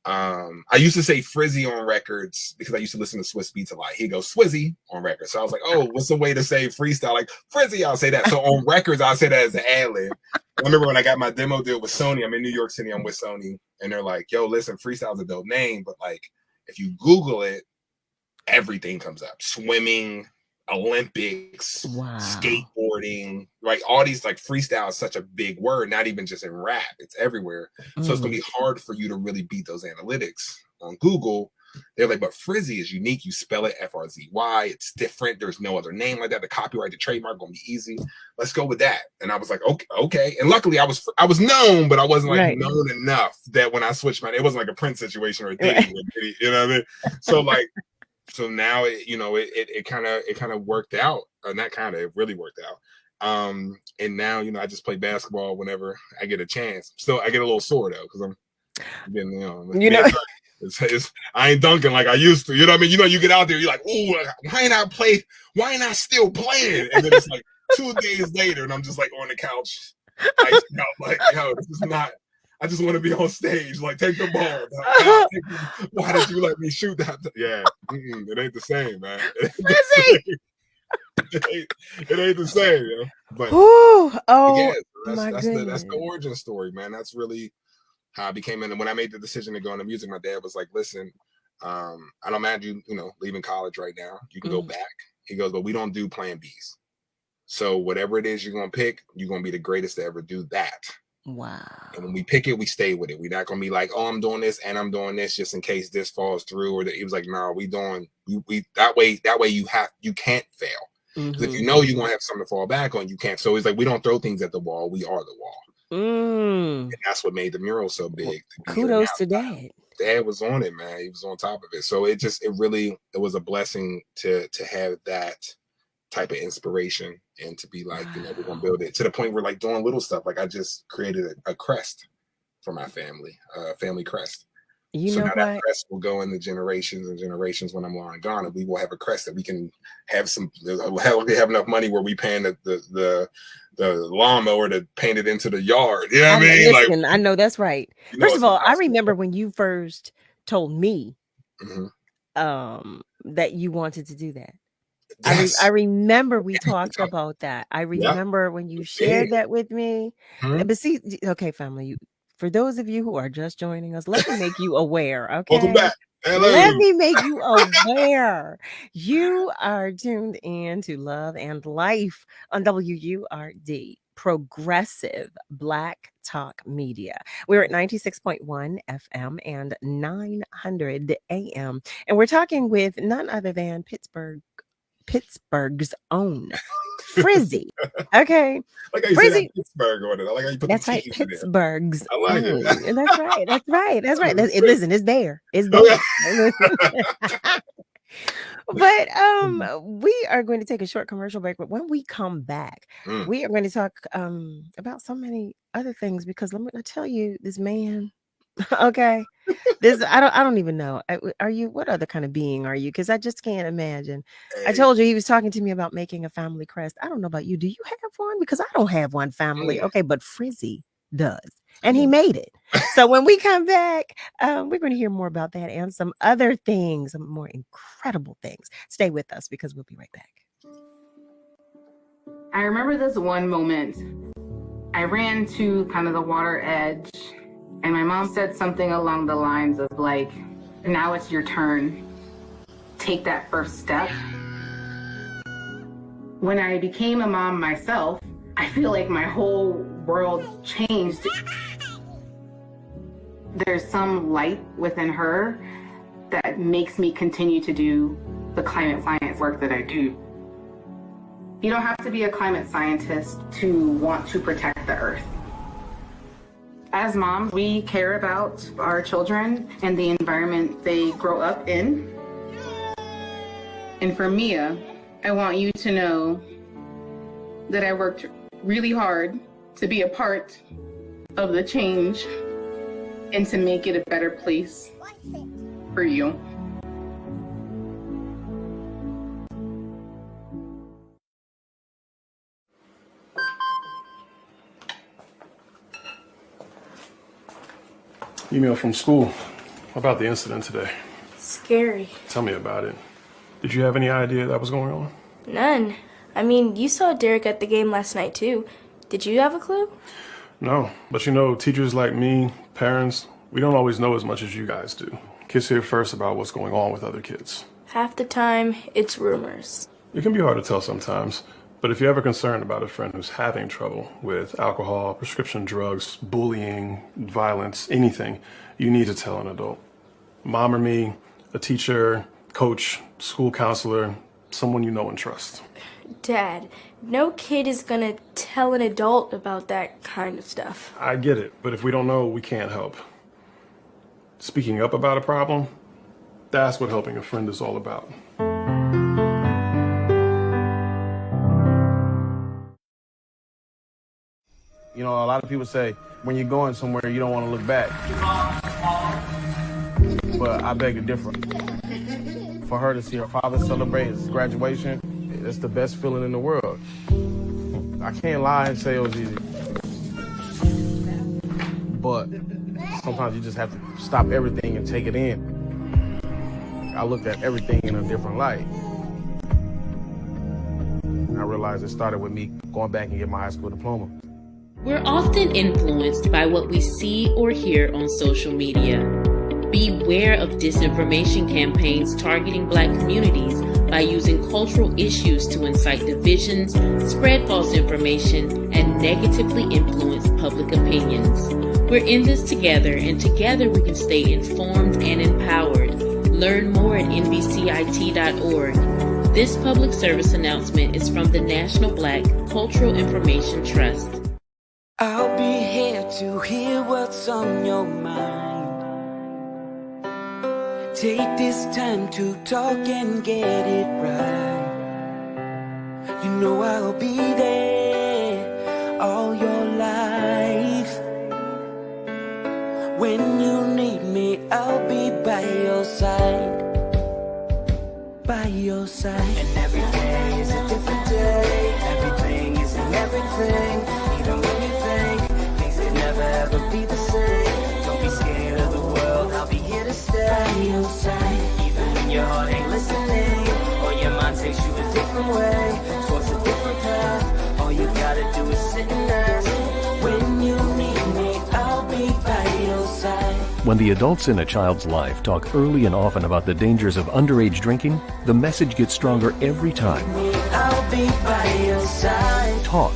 I used to say FRZY on records because I used to listen to Swiss Beats a lot. He goes Swizzy on records. So I was like, oh, what's the way to say freestyle? Like FRZY, I'll say that. So on records, I'll say that as an ad-lib. I remember when I got my demo deal with Sony, I'm in New York City, I'm with Sony, and they're like, yo, listen, freestyle's a dope name, but like if you Google it, everything comes up. Swimming, Olympics, skateboarding, like all these, like freestyle is such a big word, not even just in rap, it's everywhere. So it's gonna be hard for you to really beat those analytics on Google. They're like, but FRZY is unique. You spell it FRZY. It's different. There's no other name like that. The copyright, the trademark gonna be easy. Let's go with that. And I was like, okay. And luckily I was known, but I wasn't like known enough that when I switched it wasn't like a Prince situation or a Diddy, you know what I mean? So like, so now it kind of worked out, and it really worked out. And now I just play basketball whenever I get a chance. Still, I get a little sore though because I'm getting I ain't dunking like I used to. You know what I mean? You get out there, you're like, ooh, why ain't I still playing? And then it's like 2 days later, and I'm just like on the couch, like, yo, this is not. I just want to be on stage. Like, take the ball. Why did you let me shoot that? Yeah, it ain't the same, man. It ain't the same, yo. But that's the origin story, man. That's really how I became in. And when I made the decision to go into music, my dad was like, "Listen, I don't mind you, leaving college right now. You can go back." He goes, "But we don't do plan Bs. So whatever it is you're gonna pick, you're gonna be the greatest to ever do that." Wow. And when we pick it, we stay with it. We're not gonna be like, oh, I'm doing this and I'm doing this just in case this falls through. Or he was like, no, we that way you can't fail. Because if you're gonna have something to fall back on, you can't. So it's like we don't throw things at the wall, we are the wall. And that's what made the mural so big. Kudos to Dad. Dad was on it, man. He was on top of it. So it was a blessing to have that type of inspiration and to be like, we're gonna build it to the point where like doing little stuff. Like I just created a crest for my family, family crest. That crest will go into generations and generations when I'm long gone, and we will have a crest that we can have we have enough money where we paying the lawnmower to paint it into the yard. You know what I mean? Listen, I know that's right. First of all, I remember when you first told me that you wanted to do that. Yes. I remember we talked about that. I remember when you shared that with me. But see, okay, family, for those of you who are just joining us, let me make you aware. Okay, welcome back. Hello. Let me make you aware. You are tuned in to Love and Life on WURD, Progressive Black Talk Media. We're at 96.1 FM and 900 AM, and we're talking with none other than Pittsburgh's own FRZY. Okay. Like how you say that Pittsburgh on it. I like how you put That's the right. T's in there. Pittsburgh's. I like it. That's right. That's right. That's right. Listen, it's there. It's there. But we are going to take a short commercial break. But when we come back, we are going to talk about so many other things, because let me tell you, this man. Okay, this I don't even know. Are you? What other kind of being are you? Because I just can't imagine. Hey. I told you he was talking to me about making a family crest. I don't know about you. Do you have one? Because I don't have one family. Okay, but FRZY does, and he made it. So when we come back, we're going to hear more about that and some other things, some more incredible things. Stay with us, because we'll be right back. I remember this one moment. I ran to kind of the water edge, and my mom said something along the lines of like, now it's your turn. Take that first step. When I became a mom myself, I feel like my whole world changed. There's some light within her that makes me continue to do the climate science work that I do. You don't have to be a climate scientist to want to protect the earth. As moms, we care about our children and the environment they grow up in. And for Mia, I want you to know that I worked really hard to be a part of the change and to make it a better place for you. Email from school about the incident today. Scary. Tell me about it. Did you have any idea that was going on? None. I mean, you saw Derek at the game last night too. Did you have a clue? No, but you know, teachers like me, parents, we don't always know as much as you guys do. Kids hear first about what's going on with other kids. Half the time, it's rumors. It can be hard to tell sometimes, but if you're ever concerned about a friend who's having trouble with alcohol, prescription drugs, bullying, violence, anything, you need to tell an adult. Mom or me, a teacher, coach, school counselor, someone you know and trust. Dad, no kid is gonna tell an adult about that kind of stuff. I get it, but if we don't know, we can't help. Speaking up about a problem, that's what helping a friend is all about. You know, a lot of people say when you're going somewhere, you don't want to look back. But I beg to differ. For her to see her father celebrate his graduation, it's the best feeling in the world. I can't lie and say it was easy. But sometimes you just have to stop everything and take it in. I looked at everything in a different light. I realized it started with me going back and getting my high school diploma. We're often influenced by what we see or hear on social media. Beware of disinformation campaigns targeting Black communities by using cultural issues to incite divisions, spread false information, and negatively influence public opinions. We're in this together, and together we can stay informed and empowered. Learn more at nbcit.org. This public service announcement is from the National Black Cultural Information Trust. I'll be here to hear what's on your mind. Take this time to talk and get it right. You know I'll be there all your life. When you need me, I'll be by your side. By your side. And every day is a different day. Everything is in everything. Even when you think things could never ever be the same. Don't be scared of the world, I'll be here to stay. By your side. Even when your heart ain't listening, or your mind takes you a different way, towards a different path. All you gotta do is sit and ask. When you need me, I'll be by your side. When the adults in a child's life talk early and often about the dangers of underage drinking, the message gets stronger every time. I'll be by your side. Talk.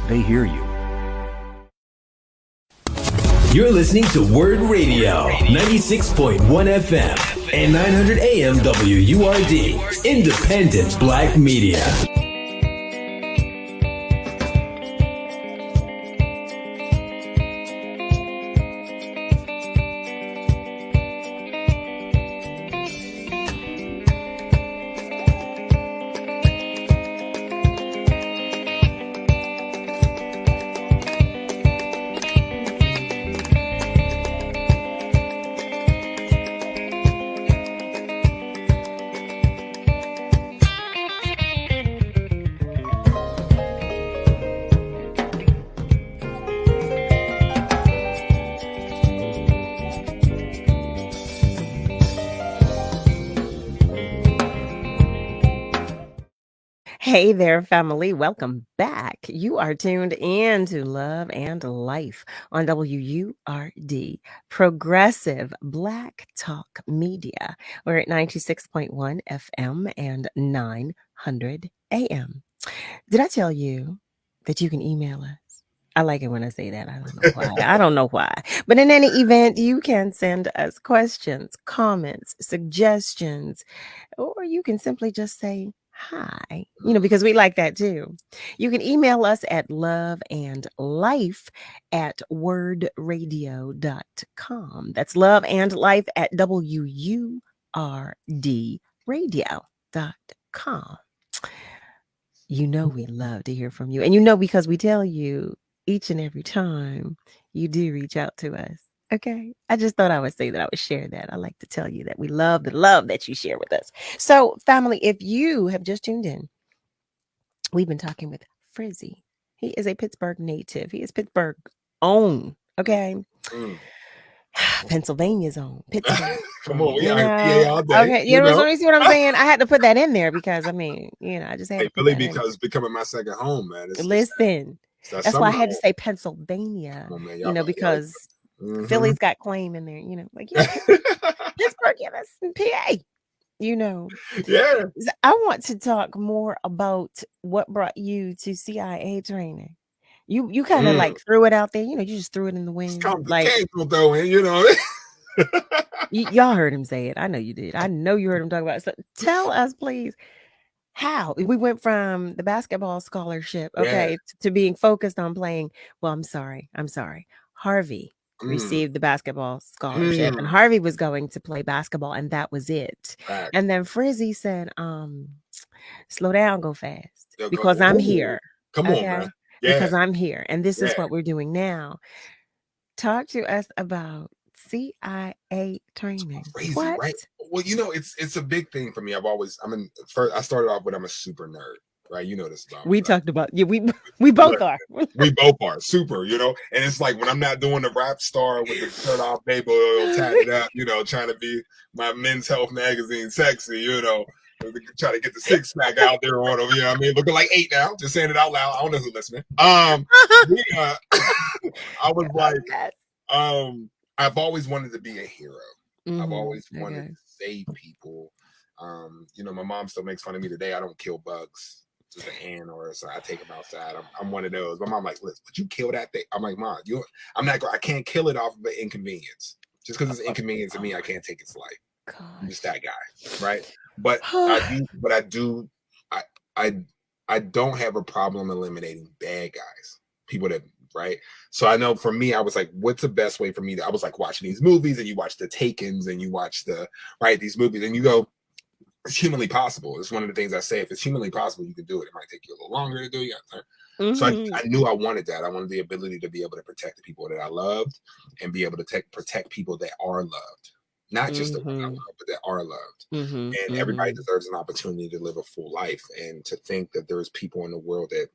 They hear you. You're listening to WURD Radio, 96.1 FM and 900 AM WURD, independent Black media. Hey there, family. Welcome back. You are tuned in to Love and Life on WURD, Progressive Black Talk Media. We're at 96.1 FM and 900 AM. Did I tell you that you can email us? I like it when I say that. I don't know why. I don't know why. But in any event, you can send us questions, comments, suggestions, or you can simply just say hi, because we like that too. You can email us at loveandlife@wordradio.com. That's loveandlife@WURDradio.com. We love to hear from you. And because we tell you each and every time you do reach out to us. Okay. I just thought I would say that I would share that. I like to tell you that we love the love that you share with us. So, family, if you have just tuned in, we've been talking with FRZY. He is a Pittsburgh native. He is Pittsburgh own. Okay. Pennsylvania's own. Pittsburgh. Come on, we out here PA all day. Okay, you know what I'm saying? I had to put that in there because I just had to put Philly that because it's becoming my second home, man. Listen, that's why I had to say Pennsylvania. Oh, man, because Philly's got claim in there. Pittsburgh, that's in PA. Yeah. I want to talk more about what brought you to CIA training. You kind of like threw it out there, you just threw it in the wind. Like throw in, y'all heard him say it. I know you did. I know you heard him talk about it. So tell us, please, how we went from the basketball scholarship, to being focused on playing. Well, I'm sorry. Harvey received the basketball scholarship, and Harvey was going to play basketball, and that was it. Right. And then FRZY said, slow down, go fast, because I'm here. Come on, man. Yeah. Because I'm here, and this is what we're doing now. Talk to us about CIA training. Crazy, what? Right? Well, it's a big thing for me. I started off with I'm a super nerd, right? You know this about me. We talked about we both are. We both are super, and it's like when I'm not doing the rap star with the shirt off, baby oil tatted up, trying to be my Men's Health magazine sexy, try to get the six pack out there on them, looking like 8 now, just saying it out loud. I don't know who's listening. I was like, I've always wanted to be a hero. I've always wanted to save people. My mom still makes fun of me today. I don't kill bugs, just an ant or so. I take them outside. I'm one of those. My mom like, listen, would you kill that thing? I'm like, Mom, I can't kill it off of an inconvenience. Just because it's inconvenience to me, I can't take its life. I'm just that guy, right? But I don't have a problem eliminating bad guys, people that, right? So I know for me, I was like, what's the best way for me I was like watching these movies, and you watch the Takens, and you watch these movies, and you go, it's humanly possible. It's one of the things I say. If it's humanly possible, you can do it. It might take you a little longer to do it. So I knew I wanted that. I wanted the ability to be able to protect the people that I loved, and be able to protect people that are loved. Not just the ones I love, but that are loved. And everybody deserves an opportunity to live a full life. And to think that there's people in the world that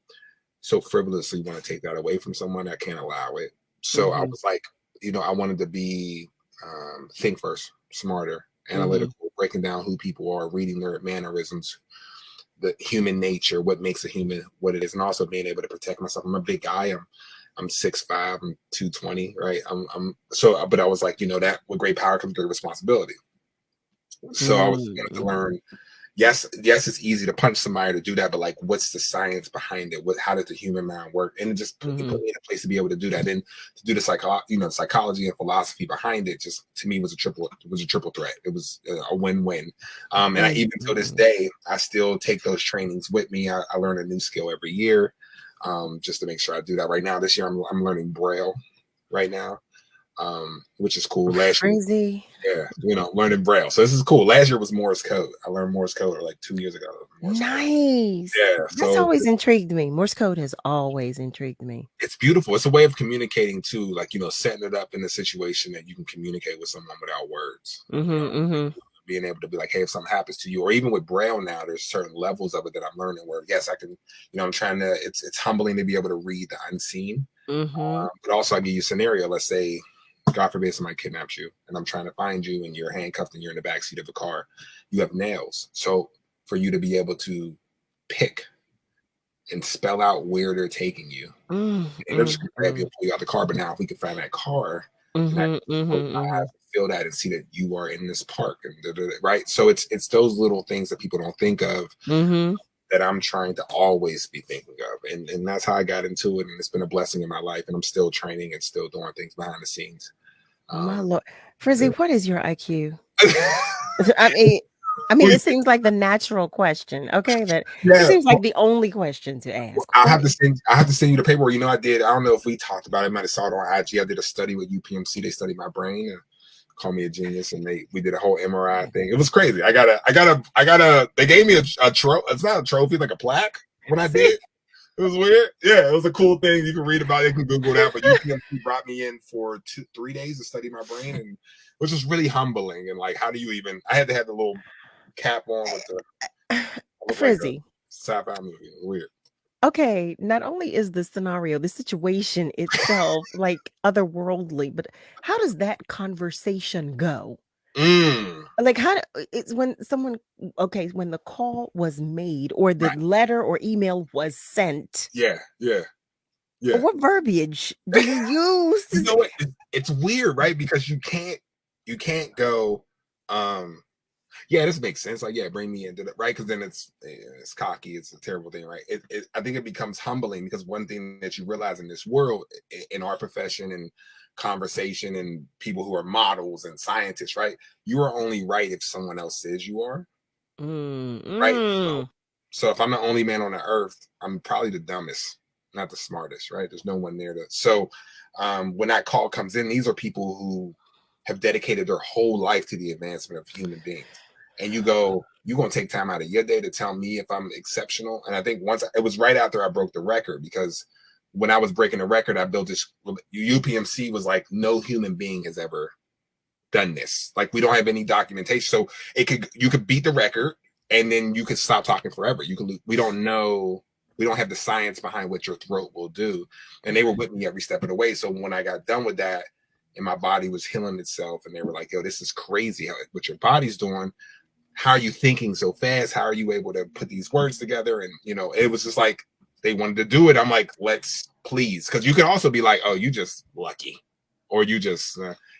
so frivolously want to take that away from someone, I can't allow it. So I was like, I wanted to be think first, smarter, analytical, breaking down who people are, reading their mannerisms, the human nature, what makes a human what it is, and also being able to protect myself. I'm a big guy. I'm 6'5", I'm 220, right? But I was like, that with great power comes great responsibility. So I was going to learn. Yes, it's easy to punch somebody to do that, but like, what's the science behind it? How does the human mind work? And it just put me in a place to be able to do that, and to do the psychology and philosophy behind it. Just to me was a triple threat. It was a win-win. And I even to this day, I still take those trainings with me. I learn a new skill every year. Just to make sure I do that. Right now, this year, I'm learning Braille right now, which is cool. Last year, learning Braille. So this is cool. Last year was Morse code. I learned Morse code like 2 years ago. Nice. Yeah. That's always intrigued me. Morse code has always intrigued me. It's beautiful. It's a way of communicating too, like, setting it up in a situation that you can communicate with someone without words. Being able to be like, hey, if something happens to you, or even with Braille now, there's certain levels of it that I'm learning where, yes, I can, I'm trying to, it's humbling to be able to read the unseen. But also I give you a scenario. Let's say, God forbid, somebody kidnaps you, and I'm trying to find you, and you're handcuffed and you're in the backseat of a car. You have nails. So for you to be able to pick and spell out where they're taking you. And they're just gonna grab you and pull you out the car. But now if we can find that car, and I have to feel that and see that you are in this park, and right. So it's those little things that people don't think of that I'm trying to always be thinking of, and that's how I got into it. And it's been a blessing in my life, and I'm still training and still doing things behind the scenes. My Lord, FRZY, what is your IQ? I mean, it seems like the natural question. Okay, that it seems like the only question to ask. I have to send you the paperwork. You know, I don't know if we talked about it. I might have saw it on IG. I did a study with UPMC. They studied my brain and called me a genius, and we did a whole MRI thing. It was crazy. I got a. They gave me a trophy. It's not a trophy, like a plaque. When I did, it was weird. Yeah, it was a cool thing. You can read about it. You can Google that. But UPMC brought me in for 3 days to study my brain, and which was really humbling. And like, how do you even? I had to have the little cap on with the FRZY. Like sci-fi movie. Weird. Okay, not only is the scenario, the situation itself like otherworldly, but how does that conversation go? Like it's when someone when the call was made or the letter or email was sent. Yeah. What verbiage do you use? You know what? It's weird, right? Because you can't go yeah, this makes sense. Like, yeah, bring me into it, right? Because then it's cocky. It's a terrible thing, right? I think it becomes humbling because one thing that you realize in this world, in our profession and conversation and people who are models and scientists, right? You are only right if someone else says you are, right? So if I'm the only man on the earth, I'm probably the dumbest, not the smartest, right? There's no one there to. So when that call comes in, these are people who have dedicated their whole life to the advancement of human beings. And you go, you're going to take time out of your day to tell me if I'm exceptional. And I think it was right after I broke the record, because when I was breaking the record, I built this. UPMC was like, no human being has ever done this. Like, we don't have any documentation. So you could beat the record and then you could stop talking forever. We don't know. We don't have the science behind what your throat will do. And they were with me every step of the way. So when I got done with that and my body was healing itself, and they were like, yo, this is crazy what your body's doing. How are you thinking so fast? How are you able to put these words together? And, it was just like, they wanted to do it. I'm like, let's please. Because you can also be like, oh, you just lucky. Or you just,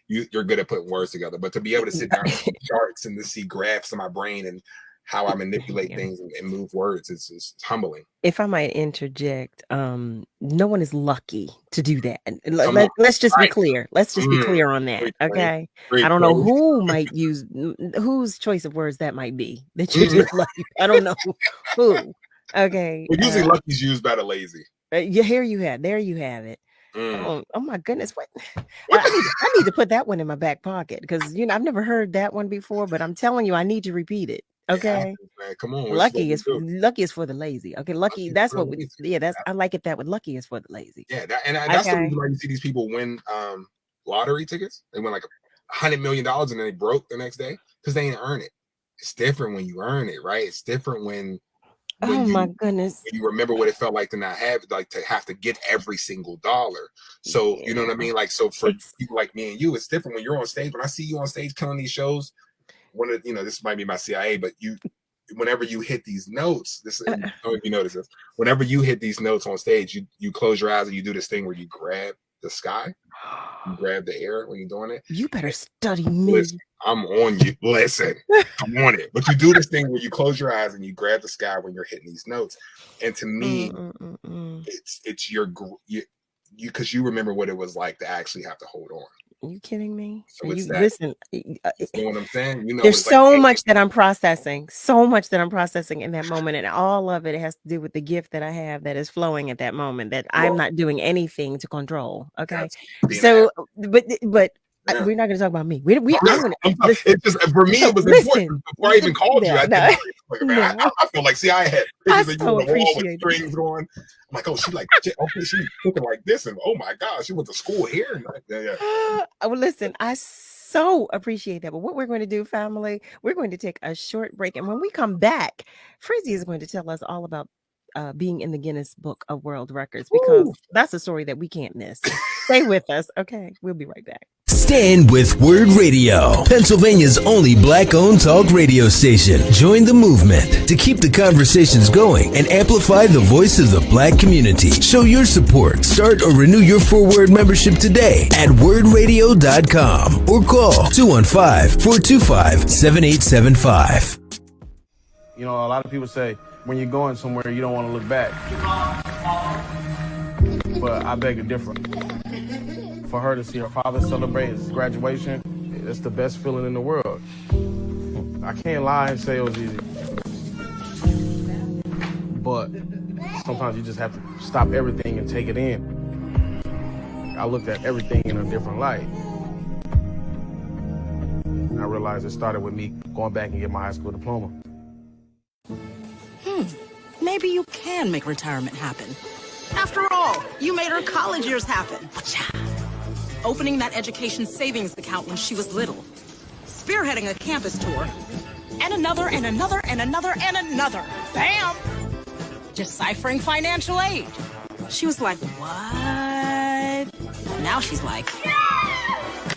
you're good at putting words together. But to be able to sit down and see charts and to see graphs in my brain and how I manipulate things and move words, it's humbling. If I might interject, no one is lucky to do that. Let's just be clear. Let's just be clear on that. Okay. I don't know who might use whose choice of words that might be that you're just lucky. I don't know who. Okay. Well, usually lucky is used by the lazy. There you have it. Oh my goodness! What? I need to put that one in my back pocket because I've never heard that one before. But I'm telling you, I need to repeat it. Okay, man, come on. Lucky is for the lazy. Okay, lucky. That's what. I like it that way. Lucky is for the lazy. Yeah, that's the reason why you see these people win lottery tickets. They win like $100 million and then they broke the next day because they didn't earn it. It's different when you earn it, right? It's different when my goodness, when you remember what it felt like to not have, like to have to get every single dollar. So you know what I mean? Like, so for people like me and you, it's different when you're on stage. When I see you on stage killing these shows. This might be my CIA, but whenever you hit these notes, I don't know if you notice this. Whenever you hit these notes on stage, you close your eyes and you do this thing where you grab the sky, you grab the air when you're doing it. You better study me. Listen, I'm on you. Listen, I'm on it. But you do this thing where you close your eyes and you grab the sky when you're hitting these notes. And to me, it's your because you remember what it was like to actually have to hold on. Are you kidding me? So listen, you know what I'm saying? There's so much that I'm processing, in that moment, and all of it has to do with the gift that I have that is flowing at that moment that I'm not doing anything to control. Okay, so but we're not going to talk about me. It's just for me. It was important before I even called you. I feel like, I had pictures of you on the wall with strings going. I'm like, oh, she like, okay, she's looking like this, and oh my gosh, she went to school here. Well, listen, I so appreciate that. But what we're going to do, family, we're going to take a short break, and when we come back, FRZY is going to tell us all about being in the Guinness Book of World Records, because that's a story that we can't miss. Stay with us. Okay, we'll be right back. Stand with WURD Radio, Pennsylvania's only black-owned talk radio station. Join the movement to keep the conversations going and amplify the voice of the black community. Show your support. Start or renew your 4WURD membership today at wordradio.com or call 215-425-7875. You know, a lot of people say when you're going somewhere, you don't want to look back. But I beg to differ. For her to see her father celebrate his graduation, it's the best feeling in the world. I can't lie and say it was easy. But sometimes you just have to stop everything and take it in. I looked at everything in a different light. And I realized it started with me going back and getting my high school diploma. Maybe you can make retirement happen. After all, you made her college years happen. Opening that education savings account when she was little. Spearheading a campus tour. And another, and another, and another, and another. Bam! Deciphering financial aid. She was like, what? Now she's like,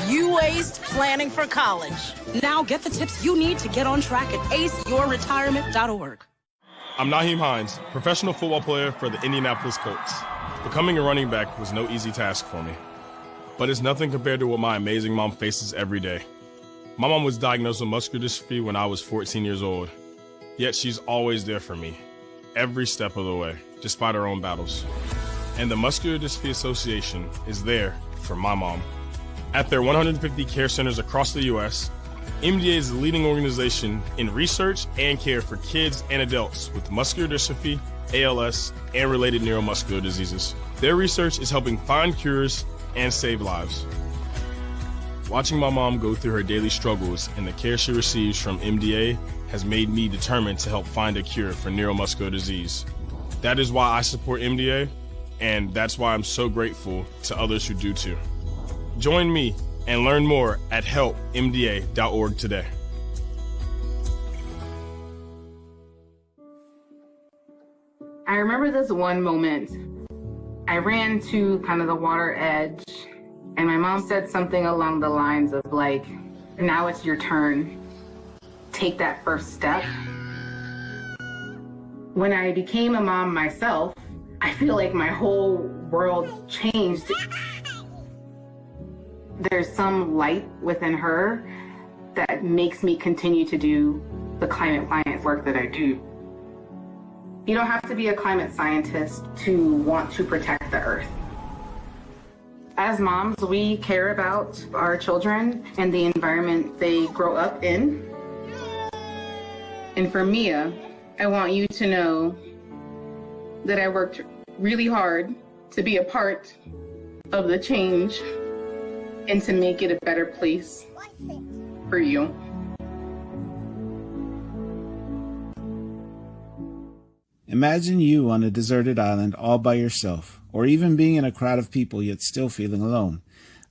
you aced planning for college. Now get the tips you need to get on track at aceyourretirement.org. I'm Naheem Hines, professional football player for the Indianapolis Colts. Becoming a running back was no easy task for me, but it's nothing compared to what my amazing mom faces every day. My mom was diagnosed with muscular dystrophy when I was 14 years old, yet she's always there for me, every step of the way, despite her own battles. And the Muscular Dystrophy Association is there for my mom. At their 150 care centers across the U.S., MDA is the leading organization in research and care for kids and adults with muscular dystrophy, ALS, and related neuromuscular diseases. Their research is helping find cures and save lives. Watching my mom go through her daily struggles and the care she receives from MDA has made me determined to help find a cure for neuromuscular disease. That is why I support MDA, and that's why I'm so grateful to others who do too. Join me and learn more at helpmda.org today. I remember this one moment. I ran to kind of the water edge, and my mom said something along the lines of like, now it's your turn. Take that first step. When I became a mom myself, I feel like my whole world changed. There's some light within her that makes me continue to do the climate science work that I do. You don't have to be a climate scientist to want to protect the earth. As moms, we care about our children and the environment they grow up in. And for Mia, I want you to know that I worked really hard to be a part of the change and to make it a better place for you. Imagine you on a deserted island all by yourself, or even being in a crowd of people yet still feeling alone.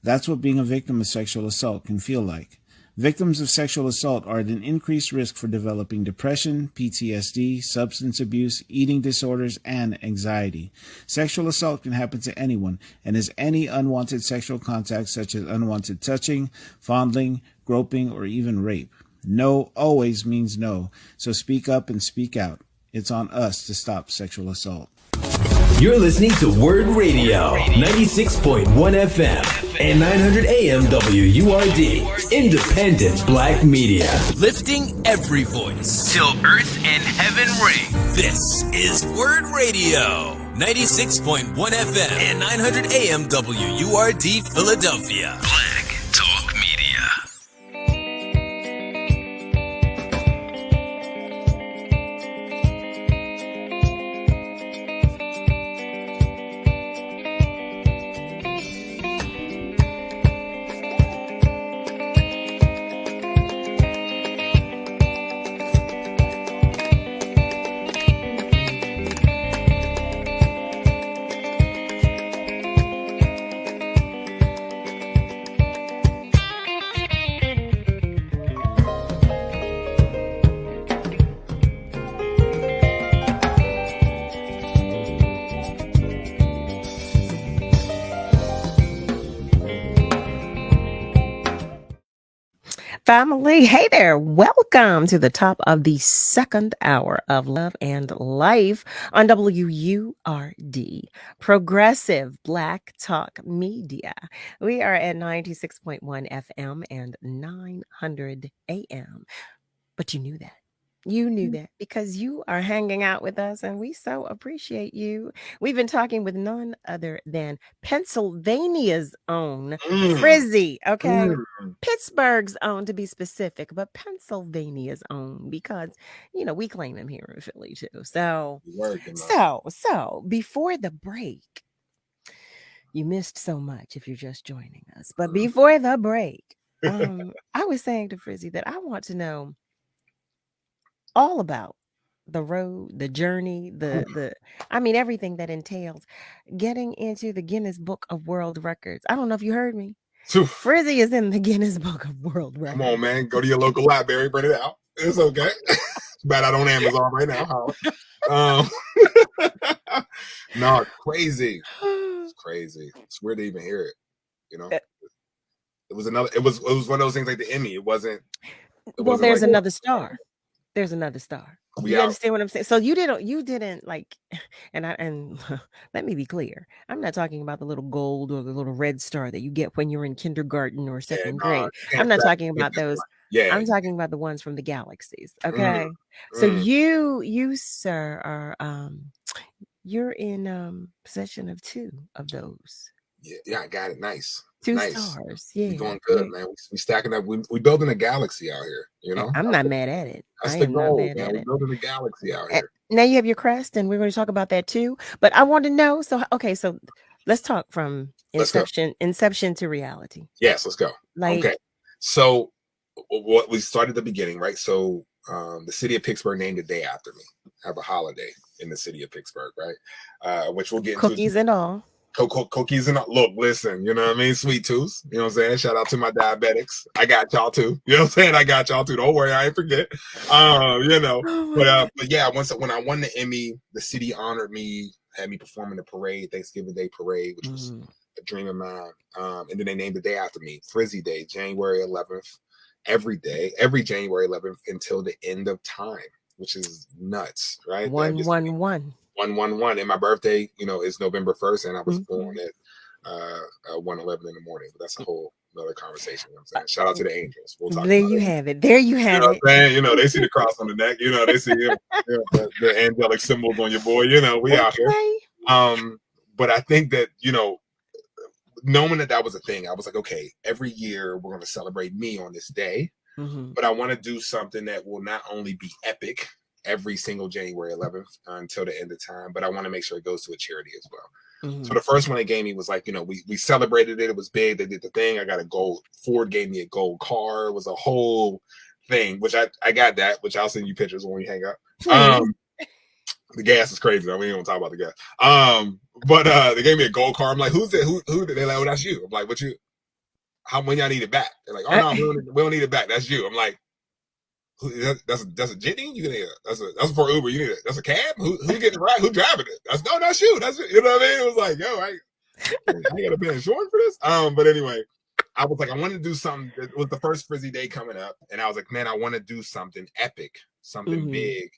That's what being a victim of sexual assault can feel like. Victims of sexual assault are at an increased risk for developing depression, PTSD, substance abuse, eating disorders, and anxiety. Sexual assault can happen to anyone and is any unwanted sexual contact such as unwanted touching, fondling, groping, or even rape. No always means no, so speak up and speak out. It's on us to stop sexual assault. You're listening to WURD Radio, 96.1 FM and 900 AM WURD, independent black media. Lifting every voice till earth and heaven ring. This is WURD Radio, 96.1 FM and 900 AM WURD, Philadelphia. Black Talk Media. Family, hey there. Welcome to the top of the second hour of Love and Life on WURD, Progressive Black Talk Media. We are at 96.1 FM and 900 AM. But you knew that. You knew that because you are hanging out with us and we so appreciate you. We've been talking with none other than Pennsylvania's own FRZY, okay? Pittsburgh's own to be specific, but Pennsylvania's own because, we claim him here in Philly too. So before the break, you missed so much if you're just joining us. But before the break, I was saying to FRZY that I want to know all about the road, the journey, everything that entails getting into the Guinness Book of World Records. I don't know if you heard me. FRZY is in the Guinness Book of World Records. Come on, man. Go to your local library, print it out. It's okay. Bad out on Amazon right now. No, it's crazy. It's crazy. It's weird to even hear it. It was one of those things like the Emmy. There's another star. There's another star. You understand what I'm saying? So you didn't like, and let me be clear. I'm not talking about the little gold or the little red star that you get when you're in kindergarten or second grade. I'm not talking about those. Yeah. I'm talking about the ones from the galaxies. Okay. So you, sir, are you're in possession of 2 of those. Yeah, I got it. Nice. 2 stars. Yeah. We're doing good, man. We stacking up. We building a galaxy out here, I'm not mad at it. That's the goal, man. We're building a galaxy out here. Now you have your crest, and we're going to talk about that too. But I want to know. So let's talk from inception to reality. Yes, let's go. Okay. So what we started at the beginning, right? So the city of Pittsburgh named the day after me. Have a holiday in the city of Pittsburgh, right? Which we'll get cookies and all. Cookies and all. Look, listen, you know what I mean? Sweet tooth. You know what I'm saying? Shout out to my diabetics. I got y'all too. You know what I'm saying? I got y'all too. Don't worry, I ain't forget. But yeah, when I won the Emmy, the city honored me, had me perform in the parade, Thanksgiving Day parade, which was a dream of mine. And then they named the day after me, FRZY Day, January 11th. Every day, every January 11th until the end of time, which is nuts, right? 111. 111. And my birthday, is November 1st, and I was born at 1:11 in the morning. But that's a whole another conversation. You know what I'm saying? Shout out to the angels. We'll talk there you have it. There you have it. They see the cross on the neck. They see the angelic symbols on your boy. We out here. But I think that knowing that was a thing, I was like, okay, every year we're going to celebrate me on this day, but I want to do something that will not only be epic every single January 11th until the end of time, but I want to make sure it goes to a charity as well. So the first one they gave me was like, we celebrated it. It was big. They did the thing. I got a gold. Ford gave me a gold car. It was a whole thing, which I got that, which I'll send you pictures when we hang up. The gas is crazy. We ain't gonna talk about the gas. But they gave me a gold car. I'm like, who's that? Who? They're like, well, that's you. I'm like, what you? When y'all need it back? They're like, oh no, we don't need it back. That's you. I'm like, that's a jitney. You need that's for Uber. You need it. That's a cab. Who getting the ride? Who driving it? That's you. That's it. You know what I mean? It was like, yo, I gotta pay insurance for this. But anyway, I was like, I wanted to do something. It was the first FRZY Day coming up, and I was like, man, I want to do something epic, something big.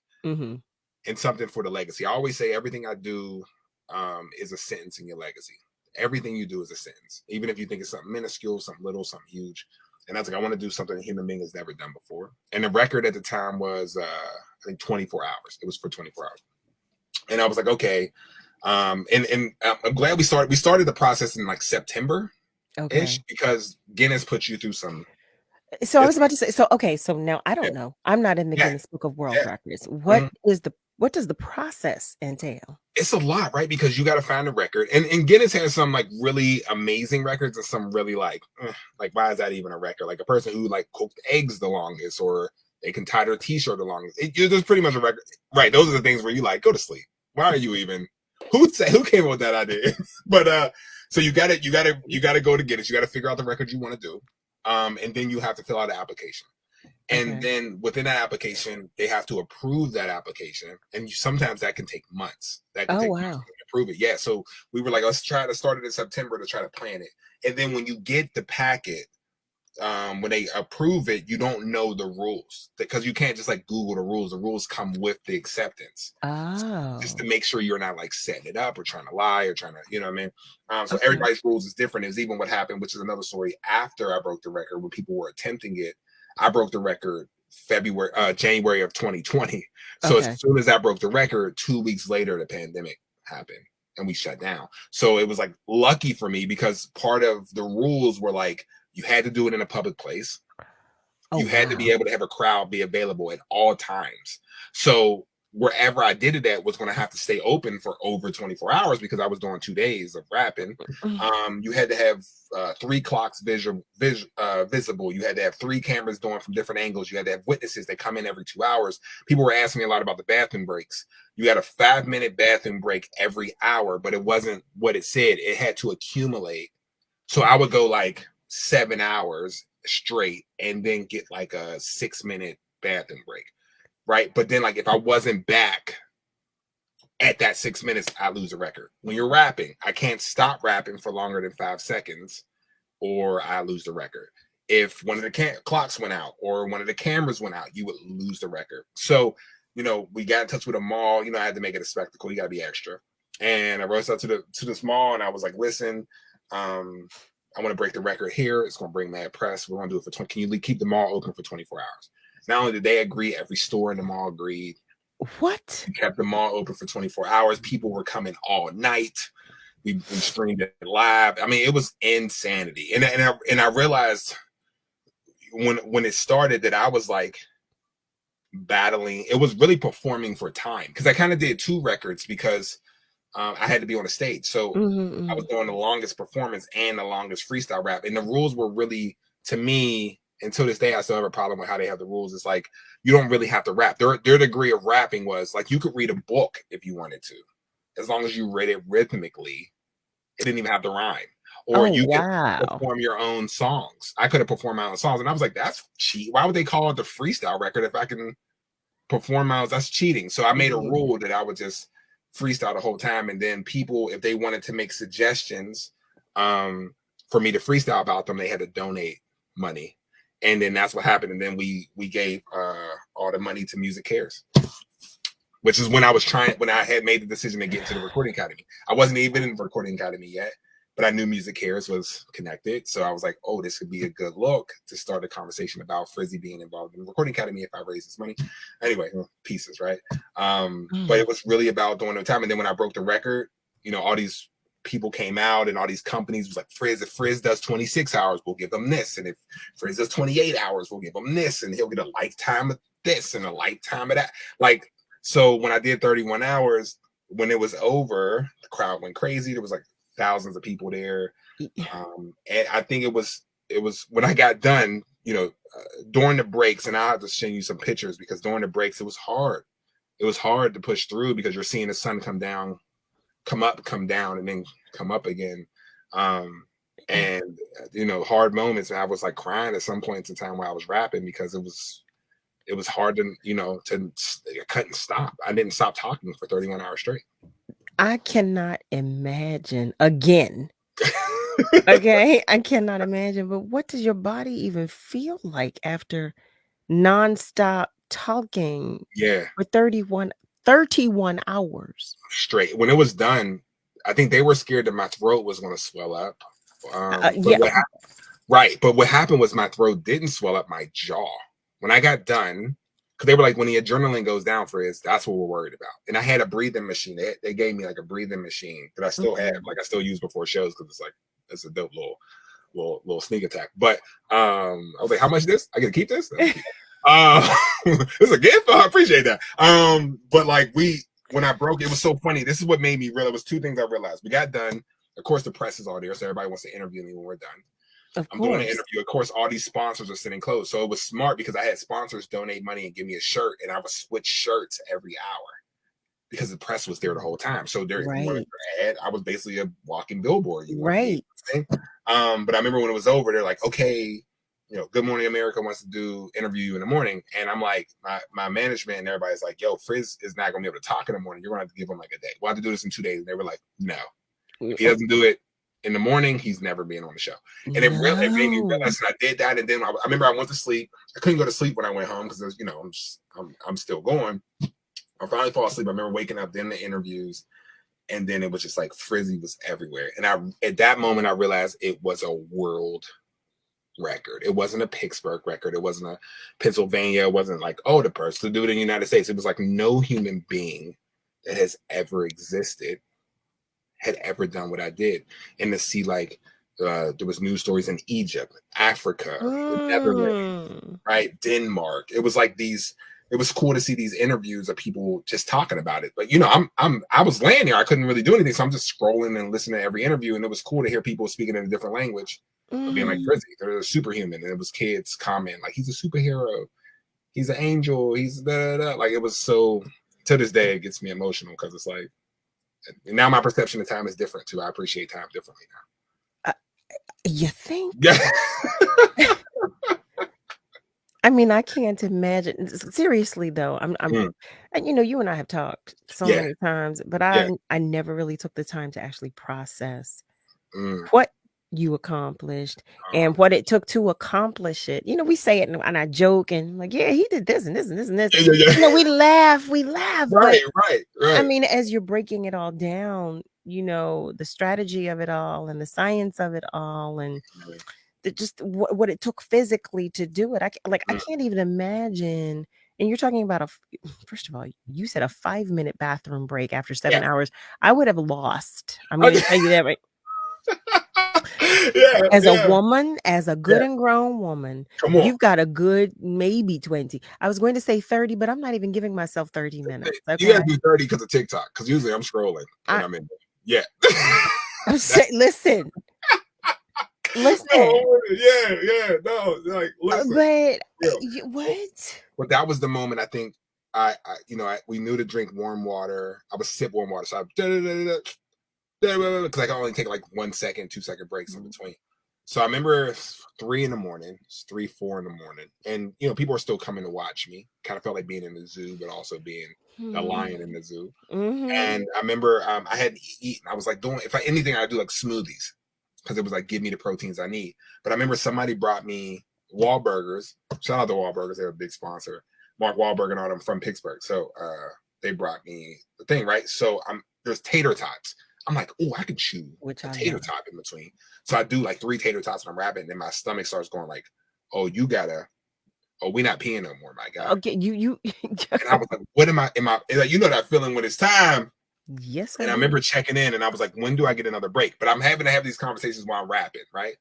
And something for the legacy. I always say everything I do is a sentence in your legacy. Everything you do is a sentence, even if you think it's something minuscule, something little, something huge. And I was like, I want to do something a human being has never done before. And the record at the time was, I think, 24 hours. It was for 24 hours. And I was like, okay. And I'm glad we started the process in like September-ish because Guinness puts you through some. So I was about to say, so now I don't know. I'm not in the Guinness Book of World Records. What does the process entail? It's a lot, right? Because you got to find a record, and Guinness has some like really amazing records and some really like why is that even a record? Like a person who like cooked eggs the longest, or they can tie their t-shirt the longest. There's pretty much a record, right? Those are the things where you like go to sleep. Why are you even? Who came up with that idea? But so you got to go to Guinness. You got to figure out the record you want to do, and then you have to fill out an application. And then within that application, they have to approve that application. And sometimes that can take months. That can take months to approve it. Yeah. So we were like, let's try to start it in September to try to plan it. And then when you get the packet, when they approve it, you don't know the rules because you can't just like Google the rules. The rules come with the acceptance. Oh. Just to make sure you're not like setting it up or trying to lie or trying to, you know what I mean? So Okay. everybody's rules is different. Is even what happened, which is another story after I broke the record when people were attempting it. I broke the record January of 2020. So Okay. as soon as I broke the record, 2 weeks later, the pandemic happened and we shut down. So it was like lucky for me because part of the rules were like, you had to do it in a public place. Oh, You had to be wow. able to have a crowd be available at all times. So wherever I did it at was going to have to stay open for over 24 hours because I was doing 2 days of rapping. You had to have 3 clocks visible. You had to have 3 cameras going from different angles. You had to have witnesses that come in every 2 hours. People were asking me a lot about the bathroom breaks. You had a 5-minute bathroom break every hour, but it wasn't what it said. It had to accumulate. So I would go like 7 hours straight and then get like a 6-minute bathroom break, right? But then like if I wasn't back at that 6 minutes, I lose a record. When you're rapping, I can't stop rapping for longer than 5 seconds or I lose the record. If one of the clocks went out or one of the cameras went out, you would lose the record. So, you know, we got in touch with a mall. You know, I had to make it a spectacle. You got to be extra. And I wrote out to this mall and I was like, listen, I want to break the record here. It's going to bring mad press. We're going to do it for 20. Can you keep the mall open for 24 hours? Not only did they agree, every store in the mall agreed. What? We kept the mall open for 24 hours. People were coming all night. We streamed it live. I mean, it was insanity. And I realized when it started that I was like battling. It was really performing for time because I kind of did 2 records because I had to be on the stage. So I was doing the longest performance and the longest freestyle rap. And the rules were really, to me, until this day, I still have a problem with how they have the rules. It's like, you don't really have to rap. Their degree of rapping was like, you could read a book if you wanted to, as long as you read it rhythmically. It didn't even have to rhyme. Or you could perform your own songs. I could have performed my own songs. And I was like, that's cheat. Why would they call it the freestyle record if I can perform my own? That's cheating. So I made a rule that I would just freestyle the whole time, and then people, if they wanted to make suggestions for me to freestyle about them, they had to donate money, and then that's what happened. And then we gave all the money to Music Cares, which is when I had made the decision to get into the Recording Academy. I wasn't even in the Recording Academy yet, but I knew Music Cares was connected, so I was like, oh, this could be a good look to start a conversation about FRZY being involved in the Recording Academy if I raise this money. Anyway, pieces, right? But it was really about doing the time. And then when I broke the record, you know, all these people came out and all these companies was like, if FRZY does 26 hours, we'll give them this. And if FRZY does 28 hours, we'll give them this. And he'll get a lifetime of this and a lifetime of that. Like, so when I did 31 hours, when it was over, the crowd went crazy. There was like thousands of people there. And I think it was when I got done, you know, during the breaks, and I'll have to show you some pictures because during the breaks, it was hard. It was hard to push through because you're seeing the sun come down, come up, come down, and then come up again. And, you know, hard moments. And I was like crying at some points in time while I was rapping because it was hard to, you know, I couldn't stop. I didn't stop talking for 31 hours straight. I cannot imagine again. Okay, I cannot imagine. But what does your body even feel like after nonstop talking? Yeah, for 31 hours straight. When it was done, I think they were scared that my throat was going to swell up. Right. But what happened was my throat didn't swell up, my jaw. When I got done, because they were like, when the adrenaline goes down for us, that's what we're worried about. And I had a breathing machine. They gave me like a breathing machine that I still have, like I still use before shows because it's like, it's a dope little sneak attack. But I was like, how much is this? I get to keep this? This is a gift. I appreciate that. But like when I broke, it was so funny. This is what made me realize. It was 2 things I realized. We got done. Of course, the press is all there, so everybody wants to interview me when we're done. I'm doing an interview. Of course, all these sponsors are sitting close. So it was smart because I had sponsors donate money and give me a shirt, and I would switch shirts every hour because the press was there the whole time. So there, I was basically a walking billboard. But I remember when it was over, they're like, okay, you know, Good Morning America wants to do interview in the morning. And I'm like, my management and everybody's like, yo, Frizz is not going to be able to talk in the morning. You're going to have to give him like a day. We'll have to do this in 2 days. And they were like, no. If he doesn't do it in the morning, he's never being on the show. And it really made me realize that I did that. And then I remember I went to sleep. I couldn't go to sleep when I went home because, you know, I'm still going. I finally fall asleep. I remember waking up, then the interviews, and then it was just like FRZY was everywhere. And at that moment, I realized it was a world record. It wasn't a Pittsburgh record. It wasn't a Pennsylvania. It wasn't like, oh, the person to do it in the United States. It was like no human being that has ever existed had ever done what I did. And to see like there was news stories in Egypt, Africa, the Netherlands, right, Denmark. It was like these. It was cool to see these interviews of people just talking about it. But you know, I was laying there. I couldn't really do anything, so I'm just scrolling and listening to every interview. And it was cool to hear people speaking in a different language, being like FRZY, they're a superhuman. And it was kids comment like, he's a superhero, he's an angel, he's like it was so. To this day, it gets me emotional because it's like now my perception of time is different too. I appreciate time differently now. You think? Yeah. I mean, I can't imagine. Seriously, though, I'm and you know, you and I have talked so many times, but I never really took the time to actually process what you accomplished and what it took to accomplish it. You know, we say it and I joke and like, yeah, he did this and this and this and this. You know, we laugh. Right. I mean, as you're breaking it all down, you know, the strategy of it all and the science of it all and just what it took physically to do it. I can't even imagine. And you're talking about first of all, you said a 5-minute bathroom break after 7 hours. I would have lost. I'm going to tell you that right. As a woman, as a good and grown woman, you've got a good maybe 20. I was going to say 30, but I'm not even giving myself 30 minutes. Okay? You got to do 30 because of TikTok. Because usually I'm scrolling when I'm in there. I'm saying, listen. No, like listen. What? But that was the moment I think we knew to drink warm water. I would sip warm water, so I because I can only take like 1 second, 2 second breaks in between. So I remember 3 in the morning, 3, 4 in the morning, and you know people are still coming to watch me. Kind of felt like being in the zoo, but also being a lion in the zoo. And I remember I hadn't eaten. I was like doing anything I do like smoothies. Because it was like, give me the proteins I need. But I remember somebody brought me Wahlburgers. Shout out to Wahlburgers. They're a big sponsor. Mark Wahlberg and all them from Pittsburgh. So they brought me the thing, right? So there's tater tots. I'm like, oh, I can chew a tater tot in between. So I do like 3 tater tots and I'm wrapping. And then my stomach starts going like, oh, we not peeing no more, my guy. Okay, you. And I was like, what am I? Like, you know that feeling when it's time. Yes. And I remember checking in and I was like, when do I get another break? But I'm having to have these conversations while I'm rapping, right?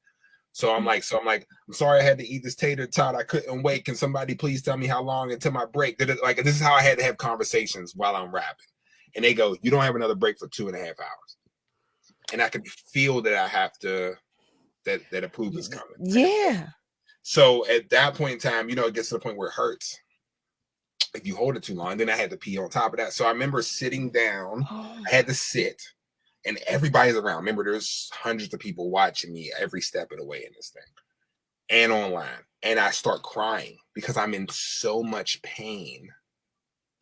So I'm like, I'm sorry I had to eat this tater tot. I couldn't wait. Can somebody please tell me how long until my break? Like, this is how I had to have conversations while I'm rapping. And they go, you don't have another break for 2.5 hours. And I could feel that I have to, that approval is coming. Yeah. So at that point in time, you know, it gets to the point where it hurts if you hold it too long. Then I had to pee on top of that. So I remember sitting down. I had to sit, and everybody's around. Remember, there's hundreds of people watching me every step of the way in this thing and online. And I start crying because I'm in so much pain.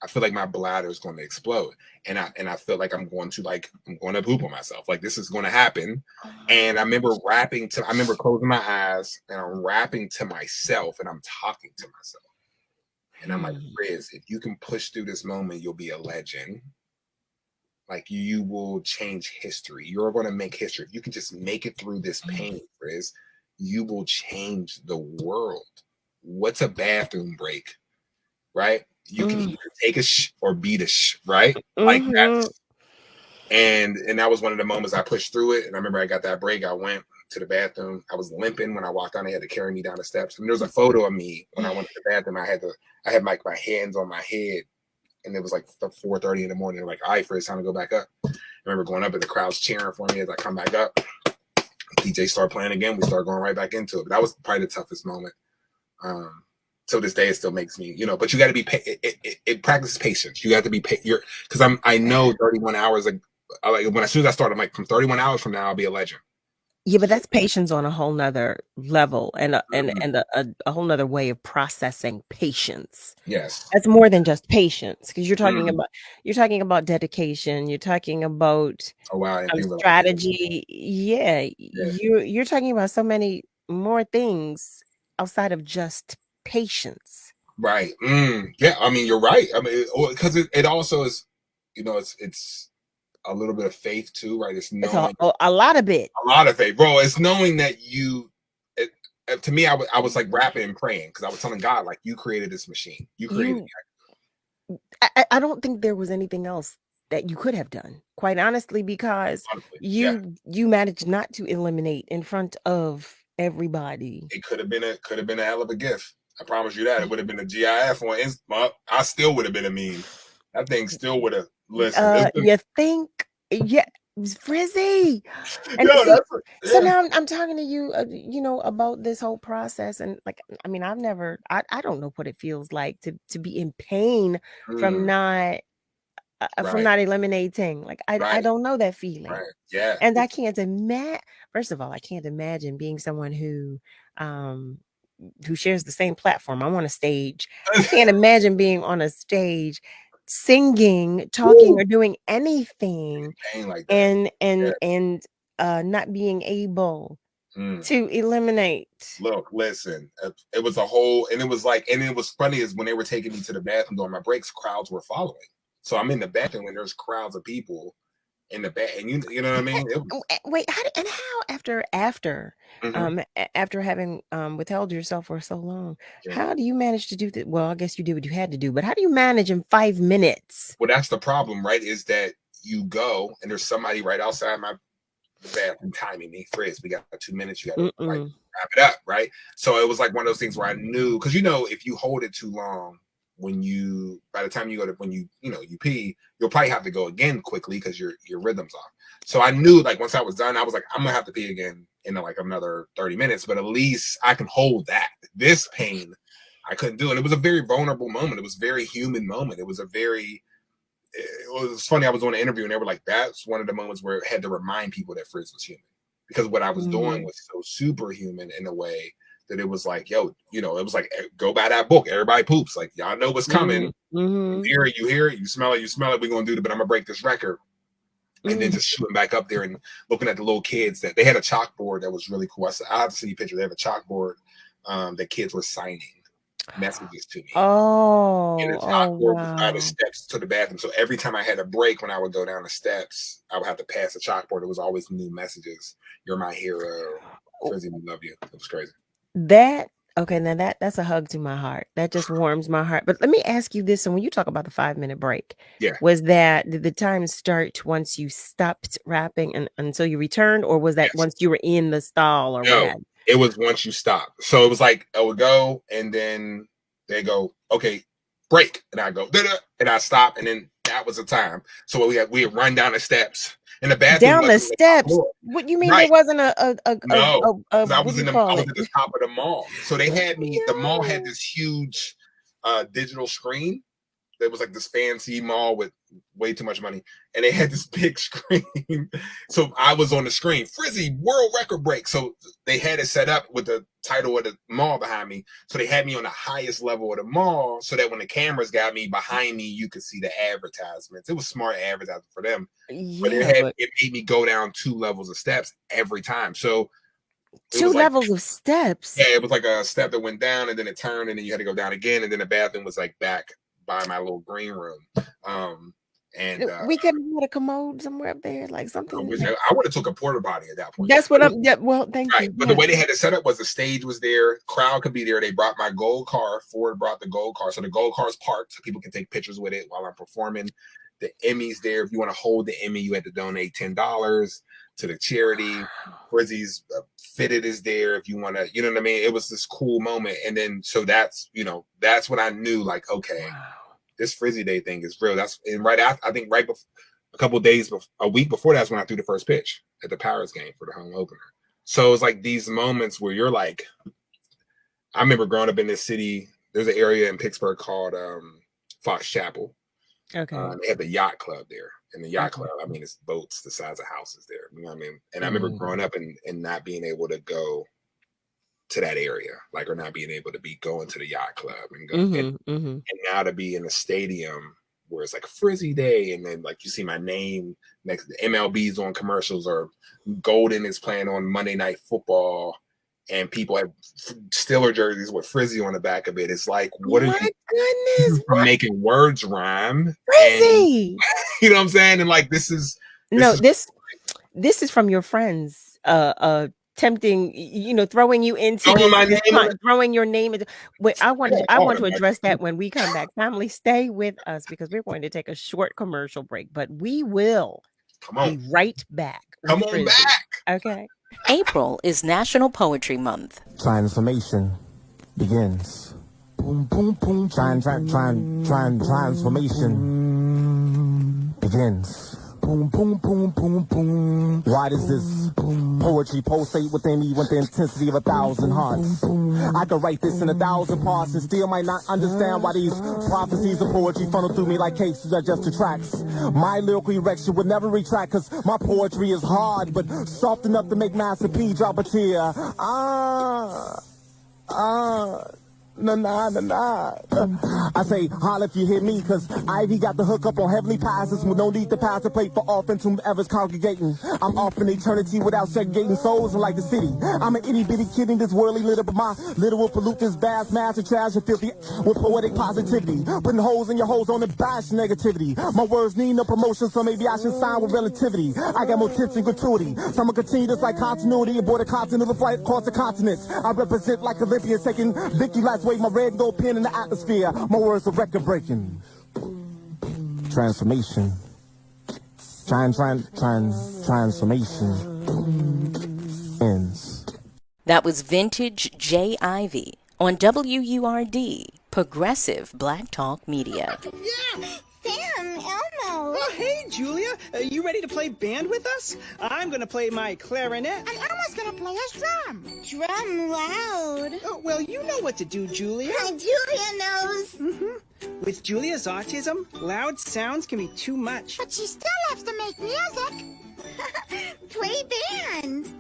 I feel like my bladder is going to explode. And I feel like I'm going to poop on myself. Like this is going to happen. And I remember I remember closing my eyes and I'm rapping to myself and I'm talking to myself. And I'm like, Riz, if you can push through this moment, you'll be a legend. Like you will change history. You're going to make history. If you can just make it through this pain, Riz, you will change the world. What's a bathroom break? Right? You can either take a or beat a right? Like that. And that was one of the moments I pushed through it. And I remember I got that break. I went to the bathroom. I was limping when I walked down. They had to carry me down the steps. And there's a photo of me when I went to the bathroom. I had my hands on my head, and it was like 4:30 in the morning. They're like, all right, it's time to go back up. I remember going up and the crowd's cheering for me as I come back up. DJ started playing again. We started going right back into it. But that was probably the toughest moment. To this day, it still makes me, you know, but you got to be, it practices patience. You got to be, because I know 31 hours, as soon as I start, I'm like, from 31 hours from now, I'll be a legend. Yeah, but that's patience on a whole nother level and a whole nother way of processing patience. Yes. That's more than just patience because Mm. you're talking about dedication. You're talking about Oh wow, I didn't think of it like that. strategy. Yeah, Yeah. you're talking about so many more things outside of just patience. Right. Yeah, I mean, you're right. I mean, because it also is, it's a little bit of faith too, right? It's It's knowing a lot of it. a lot of faith, bro. It's knowing that to me, I was like rapping and praying because I was telling God, like, you created this machine. You created You I don't think there was anything else that you could have done, quite honestly, because honestly. Yeah. you managed not to eliminate in front of everybody. It could have been a hell of a gift. I promise you that. It would have been a GIF on Insta. I still would have been a meme. That thing still would have listened. You think, yeah, FRZY. And Yo, see, so yeah. now I'm talking to you, about this whole process, and like, I mean, I don't know what it feels like to be in pain from Mm, not right. eliminating. Like, I Right. don't know that feeling. Right. Yeah. And I can't imagine. First of all, I can't imagine being someone um, who shares the same platform. I'm on a stage. I can't imagine being on a stage, singing, talking, Woo! or doing anything, Pain like that. and Yeah. not being able Mm. to eliminate. Look, listen. It was a whole, and it was like, and it was funny is when they were taking me to the bathroom during my breaks, crowds were following. So I'm in the bathroom and there's crowds of people in the back, and you know what I mean? It was, Wait, how Mhm. after having withheld yourself for so long, Yeah. how do you manage to do that? Well, I guess you did what you had to do, but how do you manage in 5 minutes? Well, that's the problem, right? Is that you go and there's somebody right outside my bathroom timing me, Frizz, we got 2 minutes, you gotta like Mm-mm. wrap it up, right? So it was like one of those things where I knew, because if you hold it too long, by the time you go to when you pee, you'll probably have to go again quickly because your rhythm's off. So I knew, like, once I was done, I was like, I'm gonna have to pee again in like another 30 minutes, but at least I can hold that. This pain I couldn't do. And it was a very vulnerable moment. It was a very human moment. It was funny. I was on an interview and they were like, that's one of the moments where it had to remind people that Frizz was human, because what I was doing Mhm. was so superhuman in a way that it was like, yo, it was like, go by that book. Everybody poops. Like, y'all know what's coming. You Mhm. hear it, you hear it, you smell it, you smell it. We're going to do it, but I'm going to break this record. And then Mm. just shooting back up there and looking at the little kids that they had a chalkboard that was really cool. I have to see a picture. They have a chalkboard that kids were signing messages to me. And Oh, the oh chalkboard was by the wow. steps to the bathroom. So every time I had a break, when I would go down the steps, I would have to pass the chalkboard. It was always new messages. You're my hero. FRZY, we love you. It was crazy. That okay, now that's a hug to my heart. That just warms my heart. But let me ask you this. So when you talk about the 5-minute break, Yeah. did the time start once you stopped rapping and until you returned, or was that Yes. once you were in the stall or what No, have you? it was once you stop. So it was like I would go and then they go, okay, break. And I go, da-da, and I stop. And then that was the time. So we'd run down the steps. And the bathroom Down the wasn't on the top steps. floor. What you mean there Right. wasn't No, because I what was do you I call was it? at the top of the mall. So they had me, the mall had Yo. this huge digital screen. It was like this fancy mall with way too much money, and they had this big screen. So I was on the screen, FRZY world record break. So they had it set up with the title of the mall behind me. So they had me on the highest level of the mall, so that when the cameras got me behind me, you could see the advertisements. It was smart advertising for them, but Yeah, but it made me go down 2 levels of steps every time. So it 2 was like, levels of steps. yeah, it was like a step that went down and then it turned and then you had to go down again, and then the bathroom was like back by my little green room. And We could have had a commode somewhere up there, like something. I would have took a porta potty at that point. That's what I'm. Yeah, well, thank Right, you. but the way they had it set up was the stage was there, crowd could be there. They brought my gold car. Ford brought the gold car, so the gold car's parked so people can take pictures with it while I'm performing. The Emmy's there. If you want to hold the Emmy, you had to donate $10 to the charity. FRZY's fitted is there if you want to. You know what I mean? It was this cool moment, and then so that's when I knew, like, okay, this FRZY Day thing is real. That's and right after, I think right before a couple of days, a week before that's when I threw the first pitch at the Pirates game for the home opener. So it's like these moments where you're like, I remember growing up in this city. There's an area in Pittsburgh called Fox Chapel, Okay. They have the yacht club there. And the yacht club, I mean, it's boats the size of houses there. You know what I mean? And I remember growing up and not being able to go to that area, like, or not being able to be going to the yacht club and go. And now to be in a stadium where it's like FRZY Day, and then like you see my name next to MLB's on commercials, or Golden is playing on Monday Night Football, and people have Steeler jerseys with FRZY on the back of it. It's like, what are you from making words rhyme? FRZY! And, you know what I'm saying? And like, this is from your friends tempting, throwing you into throwing your name into. Wait, I want to address that when we come back. Family, stay with us because we're going to take a short commercial break, but we will be right back. Come on back. Okay. April is National Poetry Month. Transformation begins. Boom, boom, boom. Transformation begins. Boom, boom, boom, boom, boom. Why does this poetry pulsate within me with the intensity of 1,000 hearts? I could write this in 1,000 parts and still might not understand why these prophecies of poetry funnel through me like cases are just the tracks. My lyrical erection would never retract, cause my poetry is hard but soft enough to make Master P drop a tear. Nah. I say, holla if you hear me, cause Ivy got the hook up on heavenly passes with no need to pass the plate for offense whomever's congregating. I'm off in eternity without segregating souls like the city. I'm an itty bitty kid in this worldly litter, but my litter will pollute this vast mass of trash and filthy with poetic positivity. Putting holes in your holes on the bash negativity. My words need no promotion, so maybe I should sign with relativity. I got more tips and gratuity, so I'ma continue this like continuity aboard a continental flight across the continents. I represent like Olympians taking victory laps. Wave my red gold pen in the atmosphere. My words are record breaking. Transformation. Transformation ends. That was Vintage J. Ivy on WURD, Progressive Black Talk Media. Yeah, Sam, Elmo. Oh, hey, Julia. You ready to play band with us? I'm going to play my clarinet. And Elmo's going to play his drum. Drum loud. Oh, well, you know what to do, Julia. Julia knows. With Julia's autism, loud sounds can be too much. But she still has to make music. Play band.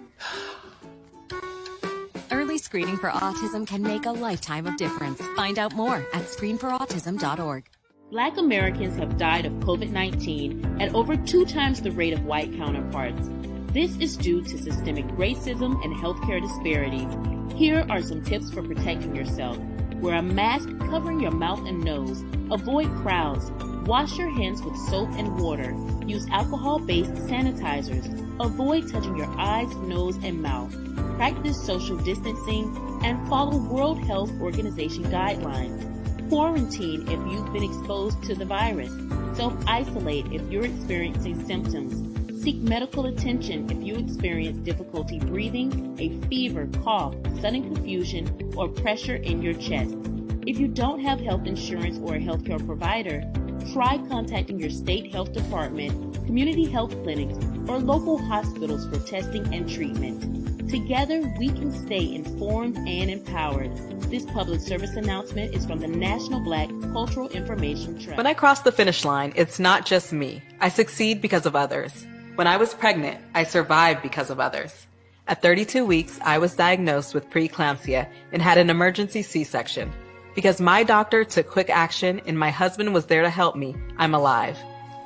Early screening for autism can make a lifetime of difference. Find out more at screenforautism.org. Black Americans have died of COVID-19 at over 2 times the rate of white counterparts. This is due to systemic racism and healthcare disparities. Here are some tips for protecting yourself. Wear a mask covering your mouth and nose. Avoid crowds. Wash your hands with soap and water. Use alcohol-based sanitizers. Avoid touching your eyes, nose, and mouth. Practice social distancing and follow World Health Organization guidelines. Quarantine if you've been exposed to the virus. Self-isolate if you're experiencing symptoms. Seek medical attention if you experience difficulty breathing, a fever, cough, sudden confusion, or pressure in your chest. If you don't have health insurance or a healthcare provider, try contacting your state health department, community health clinics, or local hospitals for testing and treatment. Together, we can stay informed and empowered. This public service announcement is from the National Black Cultural Information Trust. When I cross the finish line, it's not just me. I succeed because of others. When I was pregnant, I survived because of others. At 32 weeks, I was diagnosed with preeclampsia and had an emergency C-section. Because my doctor took quick action and my husband was there to help me, I'm alive.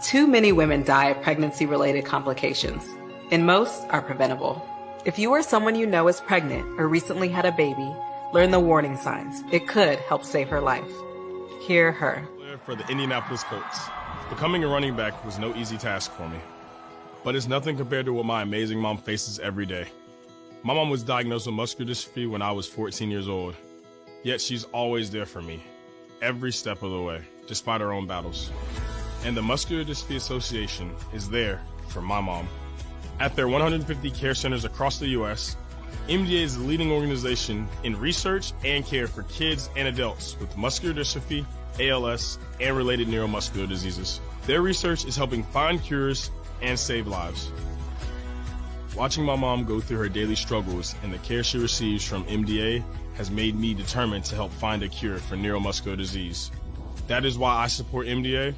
Too many women die of pregnancy-related complications, and most are preventable. If you or someone you know is pregnant or recently had a baby, learn the warning signs. It could help save her life. Hear her. For the Indianapolis Colts, becoming a running back was no easy task for me. But it's nothing compared to what my amazing mom faces every day. My mom was diagnosed with muscular dystrophy when I was 14 years old. Yet she's always there for me, every step of the way, despite her own battles. And the Muscular Dystrophy Association is there for my mom. At their 150 care centers across the U.S., MDA is the leading organization in research and care for kids and adults with muscular dystrophy, ALS, and related neuromuscular diseases. Their research is helping find cures and save lives. Watching my mom go through her daily struggles and the care she receives from MDA has made me determined to help find a cure for neuromuscular disease. That is why I support MDA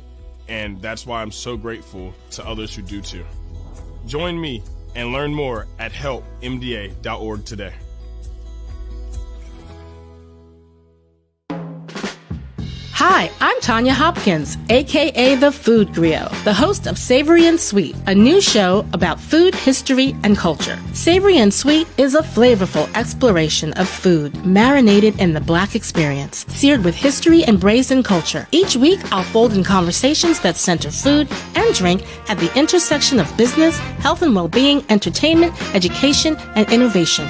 and that's why I'm so grateful to others who do too. Join me and learn more at helpmda.org today. Hi, I'm Tanya Hopkins, aka The Food Griot, the host of Savory and Sweet, a new show about food, history, and culture. Savory and Sweet is a flavorful exploration of food marinated in the Black experience, seared with history and braised culture. Each week, I'll fold in conversations that center food and drink at the intersection of business, health and well-being, entertainment, education, and innovation,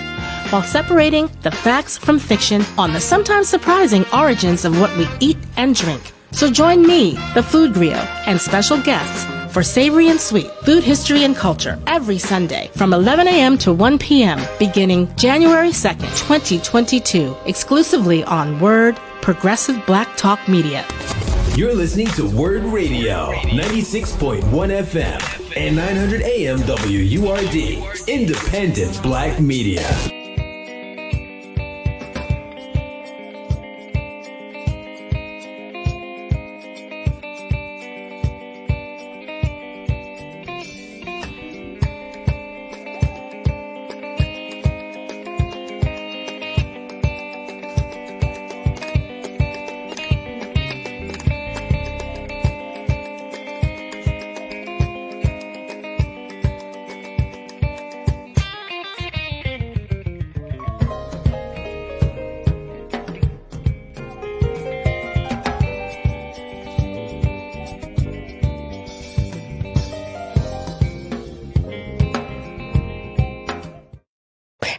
while separating the facts from fiction on the sometimes surprising origins of what we eat and drink. So join me, the Food Griot, and special guests for Savory and Sweet, Food, History, and Culture every Sunday from 11 a.m. to 1 p.m. beginning January 2nd, 2022, exclusively on WURD, Progressive Black Talk Media. You're listening to WURD Radio, 96.1 FM and 900 AM WURD, Independent Black Media.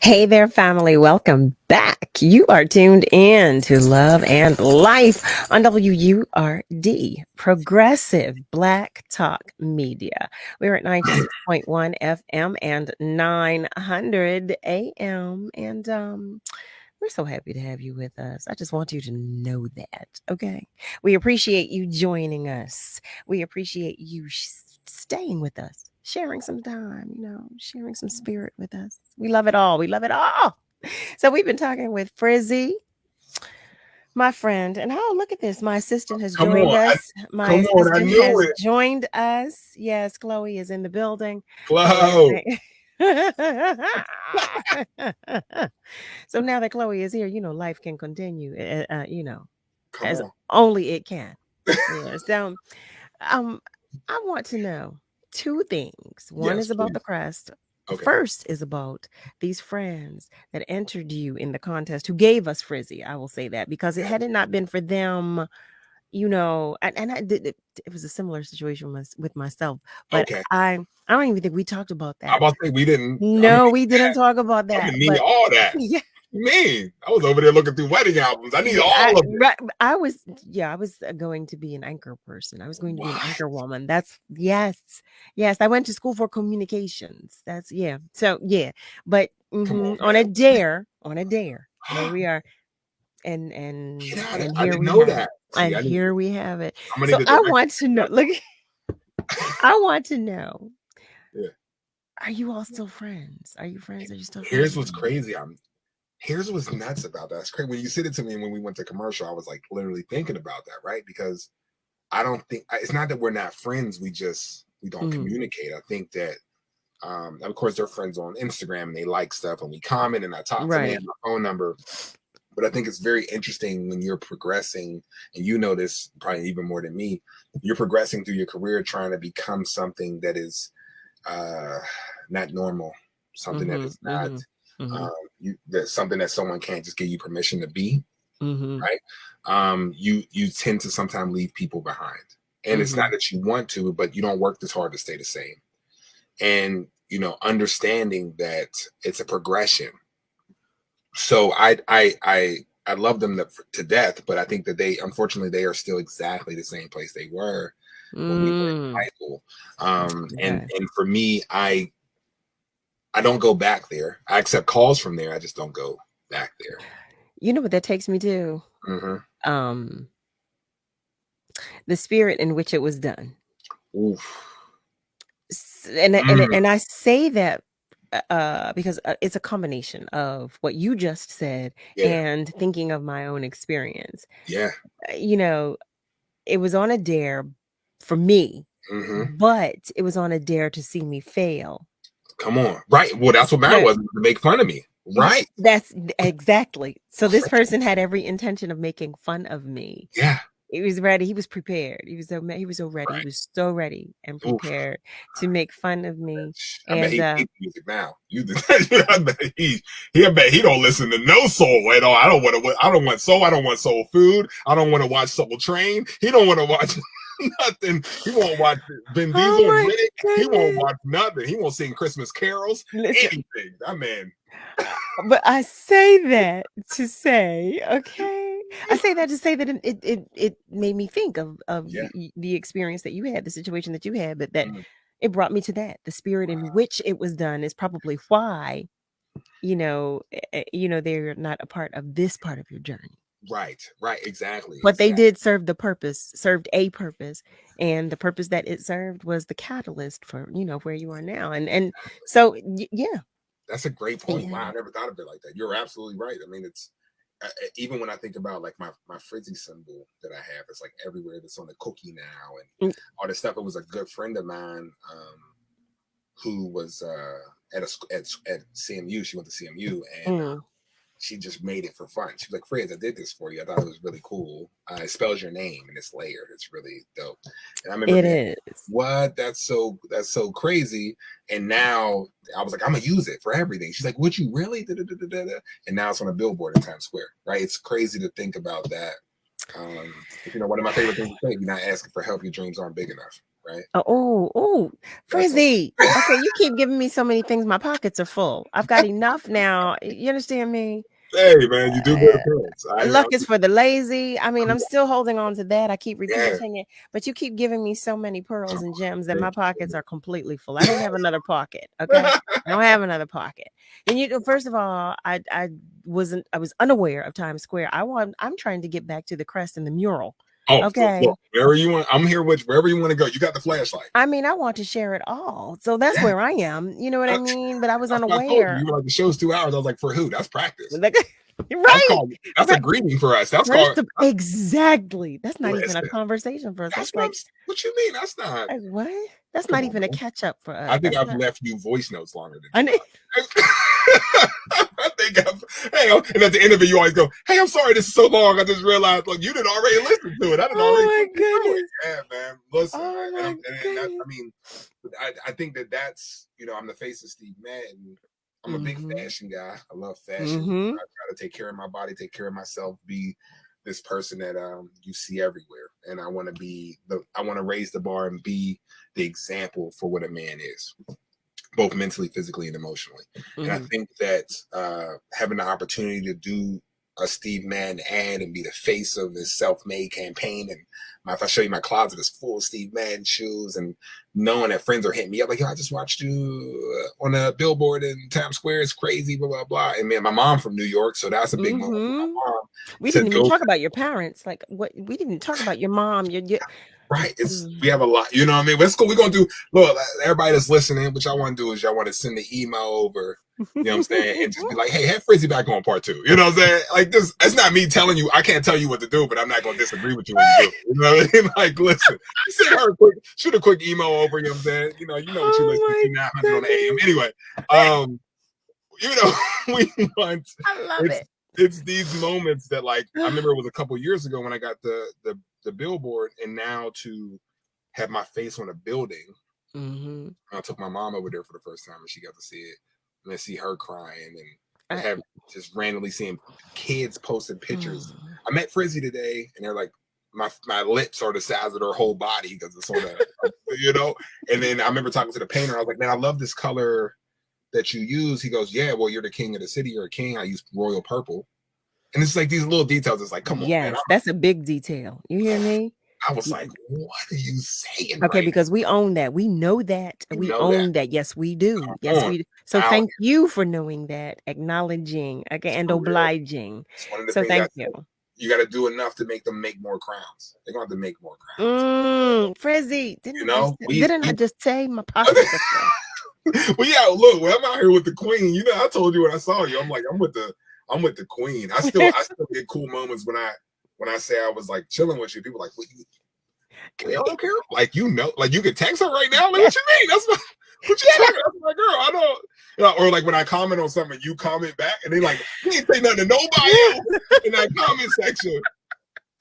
Hey there, family. Welcome back. You are tuned in to Love and Life on WURD, Progressive Black Talk Media. We're at 96.1 FM and 900 AM. And we're so happy to have you with us. I just want you to know that, okay? We appreciate you joining us. We appreciate you staying with us. Sharing some time, sharing some spirit with us. We love it all. We love it all. So we've been talking with FRZY, my friend. And oh, look at this. My assistant has joined us. My assistant has joined us. Yes, Chloe is in the building. Chloe. So now that Chloe is here, life can continue, as only it can. Yeah. So I want to know two things. One is about the crest. Okay. First is about these friends that entered you in the contest who gave us FRZY. I will say that because had it not been for them, and I did it was a similar situation with myself. But I don't even think we talked about that. I'm about to say we didn't. No, we didn't talk about that. I didn't need all that. Yeah. Man, I was over there looking through wedding albums. I need all of it. I was going to be an anchor person. I was going to be an anchor woman. That's yes. I went to school for communications. That's So but on a dare, here we are, and here we have it. And here we have it. So I want to know. Look, I want to know. Yeah. Are you all still friends? Are you friends? Are you still friends? Here's what's crazy. Here's what's nuts about that. It's crazy. When you said it to me when we went to commercial, I was like literally thinking about that, right? Because I don't think it's not that we're not friends. We don't communicate. I think that, of course, they're friends on Instagram and they like stuff and we comment and I talk to them and my phone number. But I think it's very interesting when you're progressing, and you know this probably even more than me. You're progressing through your career, trying to become something that is not normal, something that is not. That's something that someone can't just give you permission to be, right? You tend to sometimes leave people behind, and it's not that you want to, but you don't work this hard to stay the same. And understanding that it's a progression. So I love them to death, but I think that unfortunately they are still exactly the same place they were when we were in high school. And for me, I don't go back there. I accept calls from there. I just don't go back there. You know what that takes me to? The spirit in which it was done. Oof. And I say that because it's a combination of what you just said and thinking of my own experience. Yeah. It was on a dare, for me, Mm-hmm. but it was on a dare to see me fail. Come on. Right. Well, that's what mine was, to make fun of me. Right. That's exactly. So this person had every intention of making fun of me. Yeah. He was ready. He was prepared. He was so ready. Right. He was so ready and prepared to make fun of me. I bet And he hates music now. I bet he don't listen to no soul at all. I don't want soul. I don't want soul food. I don't want to watch Soul Train. He don't want to watch nothing. He won't watch Ben Diesel and Riddick. He won't watch nothing. He won't sing Christmas carols. Anything. That man. But I say that to say, okay. I say that to say that it made me think of the experience that you had, the situation that you had, but that it brought me to that. The spirit in which it was done is probably why, they're not a part of this part of your journey. Right, exactly. But they did served a purpose, and the purpose that it served was the catalyst for, where you are now. And so, yeah. That's a great point. Wow, I never thought of it like that. You're absolutely right. I mean, it's even when I think about like my FRZY symbol that I have, it's like everywhere. It's on the cookie now and all this stuff. It was a good friend of mine who was at CMU. She went to CMU and she just made it for fun. She was like, "Frizz, I did this for you. I thought it was really cool. It spells your name and it's layered. It's really dope." And I remember what? That's so crazy. And now I was like, I'm gonna use it for everything. She's like, "Would you really?" And now it's on a billboard in Times Square. Right? It's crazy to think about that. One of my favorite things to say: you're not asking for help. Your dreams aren't big enough. Right? FRZY. Okay, you keep giving me so many things. My pockets are full. I've got enough now. You understand me? Hey man, you do good appearance. Luck is for the lazy. I mean, I'm still holding on to that. I keep repeating it, but you keep giving me so many pearls and gems that my pockets are completely full. I don't have another pocket. Okay, I don't have another pocket. And first of all, I was unaware of Times Square. I'm trying to get back to the crest and the mural. Oh, okay. Look, wherever you want, I'm here with wherever you want to go. You got the flashlight. I mean, I want to share it all, so that's where I am. You know what I mean? But I was unaware. You were like, the show's 2 hours. I was like, for who? That's practice. Right. That's a greeting for us. That's called exactly. That's not even a conversation for us. That's like, what you mean? That's not what? That's not even a catch up for us. I think I've left you voice notes longer than you. I think and at the end of it, you always go, "Hey, I'm sorry, this is so long. I just realized, look, you didn't already listen to it. I didn't already listen to it." Yeah, man. Listen, I think that's I'm the face of Steve Madden. I'm a big fashion guy. I love fashion. I try to take care of my body, take care of myself, be this person that you see everywhere. And I want to raise the bar and be the example for what a man is, both mentally, physically, and emotionally. And I think that having the opportunity to do a Steve Madden ad and be the face of this self-made campaign, and if I show you my closet is full of Steve Madden shoes, and knowing that friends are hitting me up like, "Yo, I just watched you on a billboard in Times Square. It's crazy, blah blah blah." And man, my mom from New York, so that's a big moment for my mom. We didn't even talk about your parents. Like, what? We didn't talk about your mom. Right. We have a lot. You know what I mean? Let's go. We're going to do, look, everybody that's listening, what y'all want to do is y'all want to send the email over, you know what I'm saying? And just be like, "Hey, have FRZY back on part 2. You know what I'm saying? Like this, it's not me telling you, I can't tell you what to do, but I'm not going to disagree with you when you do it. You know what I mean? Like, listen, send her shoot a quick email over, you know what I'm saying? You know what you listen to 900 on the AM. Anyway, we want, I love it. It's these moments that, like, I remember it was a couple years ago when I got the billboard, and now to have my face on a building. I took my mom over there for the first time and she got to see it, and then see her crying, and have just randomly seeing kids posting pictures. I met FRZY today and they're like, my lips are the size of their whole body because it's on a, and then I remember talking to the painter. I was like, "Man, I love this color that you use." He goes, "Yeah, well, you're the king of the city. You're a king. I use royal purple." And it's like these little details. It's like, come on. Yes, man. That's a big detail. You hear me? I was like, "What are you saying?" Okay, because we own that. We know that. We own that. Yes, we do. Yes, we do. So thank you for knowing that, acknowledging, and obliging. So thank you. You got to do enough to make them make more crowns. They're going to have to make more crowns. FRZY, didn't I just say my pockets are full? Well, yeah, look, I'm out here with the queen. I told you when I saw you, I'm like, I'm with the queen. I still get cool moments when I say I was like chilling with you. People are like, Carol, like like you could text her right now. Like, what you mean? That's what you talking? That's my girl. I know. You know, or like when I comment on something, you comment back, and they like, you ain't say nothing to nobody else in that comment section.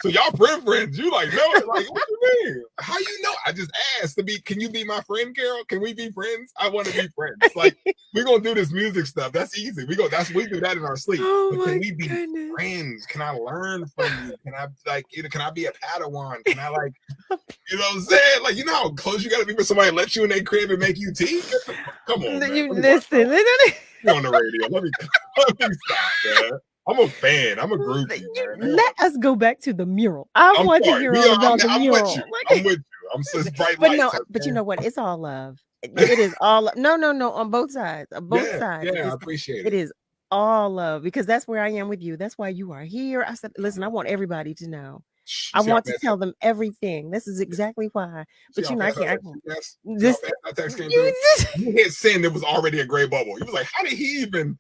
So y'all friends. You like, no, like, what you mean? How you know? I just asked to be, can you be my friend, Carol? Can we be friends? I want to be friends. Like, we're gonna do this music stuff. That's easy. We do that in our sleep. But can we be friends? Can I learn from you? Can I can I be a Padawan? Can I like, you know what I'm saying? Like, you know how close you gotta be for somebody to let you in their crib and make you tea? Come on, man. You listen. You're on the radio. Let me stop, man. I'm a fan. I'm a groupie. Let us go back to the mural. I want to hear all about the mural. I'm with you. I'm just bright But lights. but you know what? It's all love. It is all no, on both sides. On both sides. Yeah, I appreciate it. It is all love because that's where I am with you. That's why you are here. I said, listen, I want everybody to know. I want to tell them everything. This is exactly why. But you know, I can't. You hit send. It was already a gray bubble. You was like, how did he even?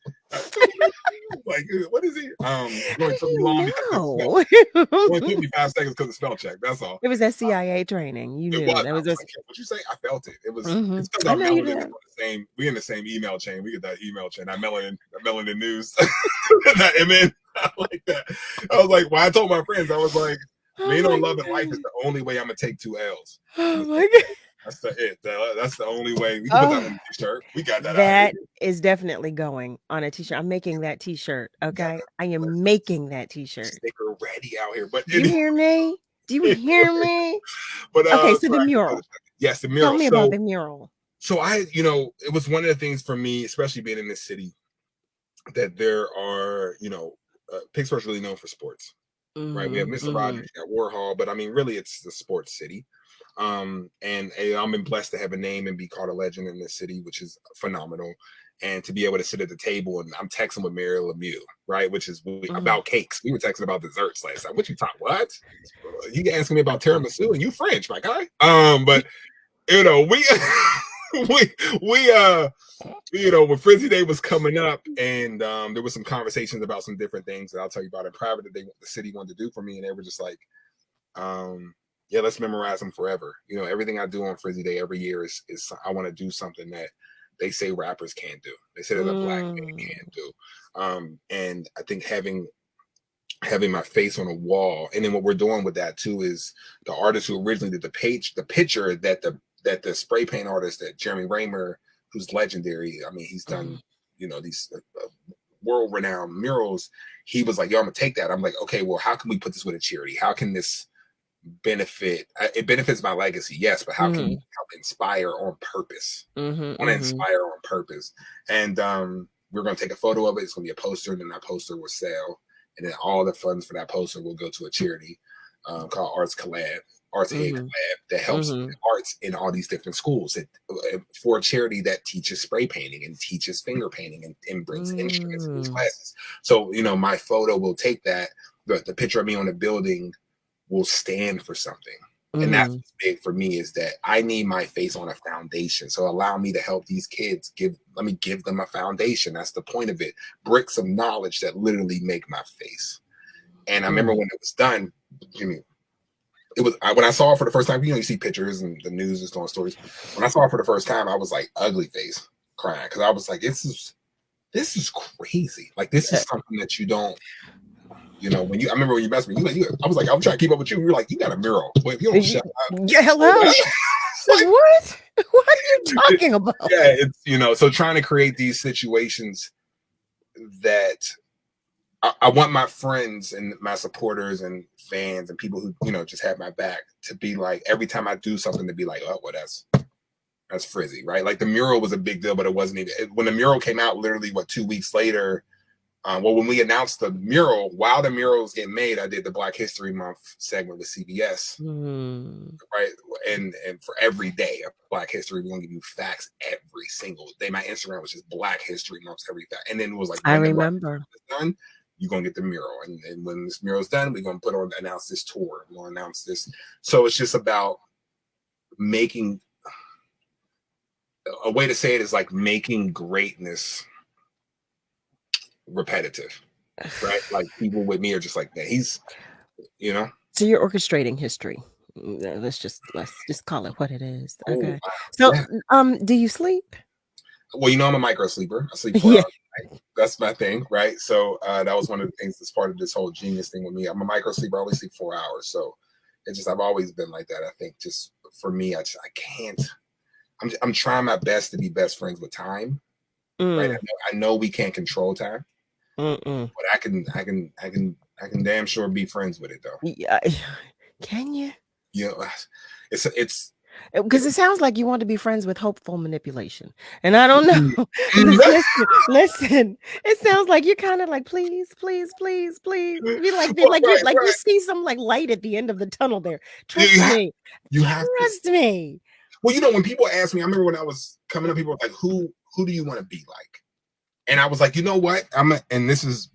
Like, what is he? It took me long. It took me 5 seconds because of spell check. That's all. It was that CIA training. You knew that was just. What you say? I felt it. It was. It's because I'm melanin. We in the same email chain. We get that email chain. That melanin news. That MN. I like that. I was like, well, I told my friends, I was like, being on Love and Life is the only way I'm gonna take 2 L's. Oh my god. That's it. That's the only way. We can put that on a t-shirt. We got that. That is definitely going on a t-shirt. I'm making that t-shirt. Okay. I am making that t-shirt. Sticker ready out here. But do you hear me? Do you hear me? But okay, so the mural. Yes, the mural. Tell me about the mural. So it was one of the things for me, especially being in this city, that there are, Pittsburgh's really known for sports. Right, we have Mr. Rogers at Warhol, but I mean, really, it's the sports city. And I've been blessed to have a name and be called a legend in this city, which is phenomenal. And to be able to sit at the table and I'm texting with Mary Lemieux, right, which is about cakes. We were texting about desserts last time. What you talking? What? You asking me about tiramisu and you French, my guy? But when FRZY Day was coming up, and there was some conversations about some different things that I'll tell you about in private that the city wanted to do for me, and they were just like, yeah, let's memorize them forever. Everything I do on FRZY Day every year is I want to do something that they say rappers can't do. They say that a black man can't do. And I think having my face on a wall, and then what we're doing with that too is the artist who originally did the picture that the spray paint artist, that Jeremy Raymer, who's legendary. I mean, he's done, these world-renowned murals. He was like, yo, I'm gonna take that. I'm like, okay, well, how can we put this with a charity? How can this benefit? It benefits my legacy, yes, but how can we help inspire on purpose? I want to inspire on purpose. And we're gonna take a photo of it. It's gonna be a poster, and then that poster will sell. And then all the funds for that poster will go to a charity called Arts Aid Collab that helps arts in all these different schools for a charity that teaches spray painting and teaches finger painting and brings instruments in these classes. So, my photo will take that, the picture of me on the building will stand for something. And that's what's big for me, is that I need my face on a foundation. So allow me to help these kids. Let me give them a foundation. That's the point of it. Bricks of knowledge that literally make my face. And I remember when it was done, it was when I saw it for the first time. You see pictures and the news is doing stories. When I saw it for the first time, I was like ugly face crying, because I was like, this is crazy. Like, this is something that you don't. I remember when you messed with me. I was like, I'm trying to keep up with you. You were like, you got a mural. Wait, you don't shut up. Yeah, hello. Like, what? What are you talking about? Yeah, it's so trying to create these situations that I want my friends and my supporters and fans and people who just have my back to be like, every time I do something, to be like, oh, well, that's FRZY, right? Like, the mural was a big deal, but it wasn't even when the mural came out. Literally, 2 weeks later. When we announced the mural, while the mural was getting made, I did the Black History Month segment with CBS, right? And for every day of Black History, we're gonna give you facts every single day. My Instagram was just Black History Month every fact, and then it was like, I remember. Done, you're gonna get the mural, and when this mural's done, we're gonna announce this tour. We're gonna announce this. So it's just about making. A way to say it is like making greatness repetitive, right? Like, people with me are just like, man, he's So you're orchestrating history. let's just call it what it is. Oh, Okay. wow. So, Yeah. do you sleep? Well, I'm a micro sleeper. I sleep 4 Yeah. hours a night. That's my thing, right? So that was one of the things that's part of this whole genius thing with me. I'm a micro sleeper. I only sleep 4 hours. So it's just I've always been like that. I think just for me, I can't. I'm trying my best to be best friends with time. Right? I know we can't control time, but I can damn sure be friends with it though. Yeah. Can you? You know, it's because it sounds like you want to be friends with hopeful manipulation, and I don't know. listen, it sounds like you're kind of like, please, please, please, please. Be like you see some like light at the end of the tunnel there. Trust me. You have Trust me. Well, when people ask me, I remember when I was coming up, people were like, "Who do you want to be like?" And I was like, you know what? And this is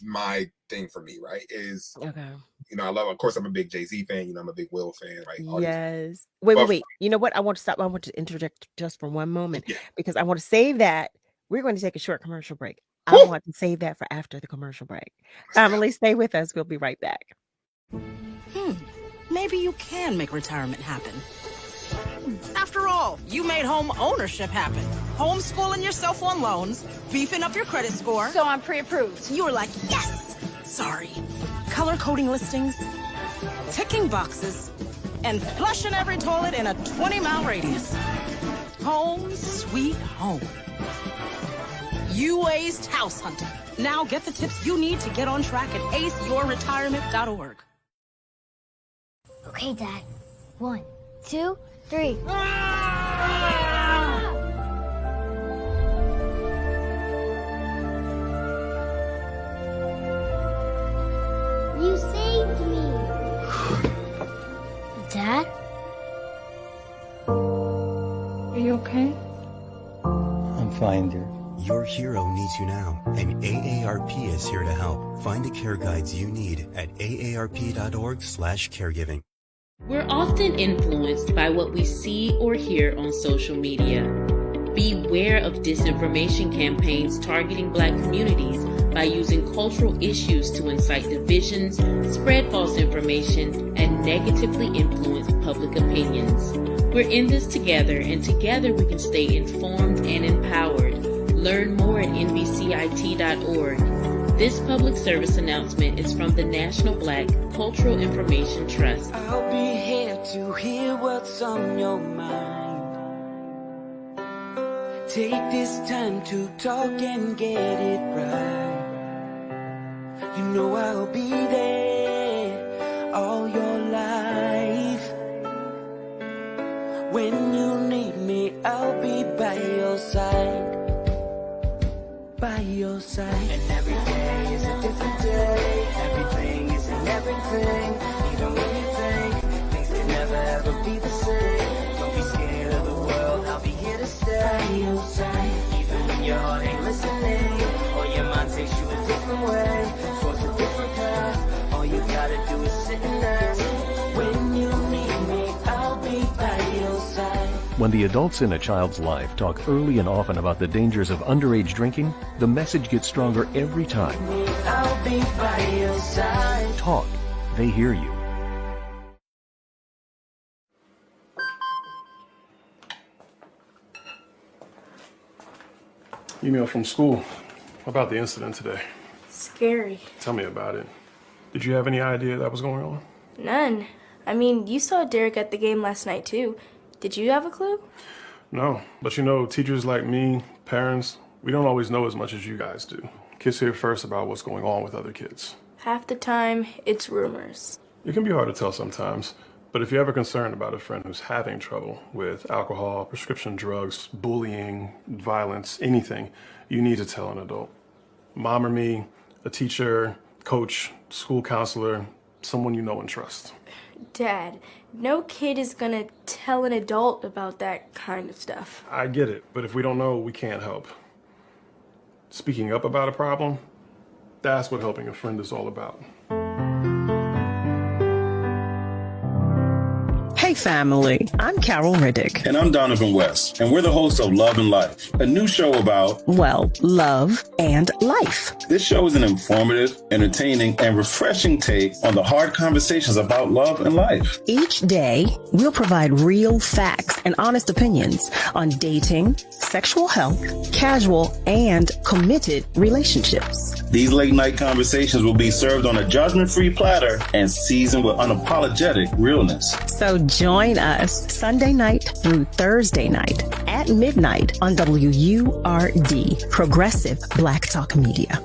my thing for me, right? Is okay. Of course, I'm a big Jay-Z fan. I'm a big Will fan, right? Yes. Wait. You know what? I want to stop. I want to interject just for one moment because I want to save that. We're going to take a short commercial break. I want to save that for after the commercial break. Family, stay with us. We'll be right back. Maybe you can make retirement happen. After all, you made home ownership happen. Homeschooling yourself on loans, beefing up your credit score. So I'm pre-approved. You were like, yes! Sorry. Color coding listings, ticking boxes, and flushing every toilet in a 20-mile radius. Home sweet home. You aced house hunting. Now get the tips you need to get on track at aceyourretirement.org. Okay, Dad. 1, 2, 3. You saved me. Dad? Are you okay? I'm fine, dear. Your hero needs you now, and AARP is here to help. Find the care guides you need at aarp.org/caregiving. We're often influenced by what we see or hear on social media. Beware of disinformation campaigns targeting Black communities by using cultural issues to incite divisions, spread false information, and negatively influence public opinions. We're in this together, and together we can stay informed and empowered. Learn more at nbcit.org. This public service announcement is from the National Black Cultural Information Trust. I'll be here to hear what's on your mind. Take this time to talk and get it right. You know I'll be there all your life. When you need me, I'll be by your side. By your side. And every day is a different day. Everything is in everything. Even when you think things can never ever be the same. Don't be scared of the world, I'll be here to stay. By your side. Even when your heart ain't listening, or your mind takes you a different way, towards a different path. All you gotta do is sit and ask. When you need me, I'll be by your side. When the adults in a child's life talk early and often about the dangers of underage drinking, the message gets stronger every time. I'll be by your side. Talk. They hear you. Email from school about the incident today. Scary. Tell me about it. Did you have any idea that was going on? None. I mean, you saw Derek at the game last night, too. Did you have a clue? No, but teachers like me, parents, we don't always know as much as you guys do. Kids hear first about what's going on with other kids. Half the time, it's rumors. It can be hard to tell sometimes, but if you're ever concerned about a friend who's having trouble with alcohol, prescription drugs, bullying, violence, anything, you need to tell an adult. Mom or me, a teacher, coach, school counselor, someone you know and trust. Dad, no kid is gonna tell an adult about that kind of stuff. I get it, but if we don't know, we can't help. Speaking up about a problem, that's what helping a friend is all about. Hey family, I'm Carol Riddick. And I'm Donavan West, and we're the hosts of Love and Life, a new show about, well, love and life. This show is an informative, entertaining, and refreshing take on the hard conversations about love and life. Each day, we'll provide real facts and honest opinions on dating, sexual health, casual, and committed relationships. These late night conversations will be served on a judgment-free platter and seasoned with unapologetic realness. So join us Sunday night through Thursday night at midnight on WURD, Progressive Black Talk Media.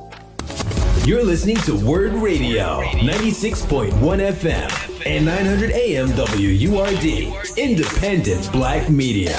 You're listening to WURD Radio, 96.1 FM and 900 AM WURD, Independent Black Media.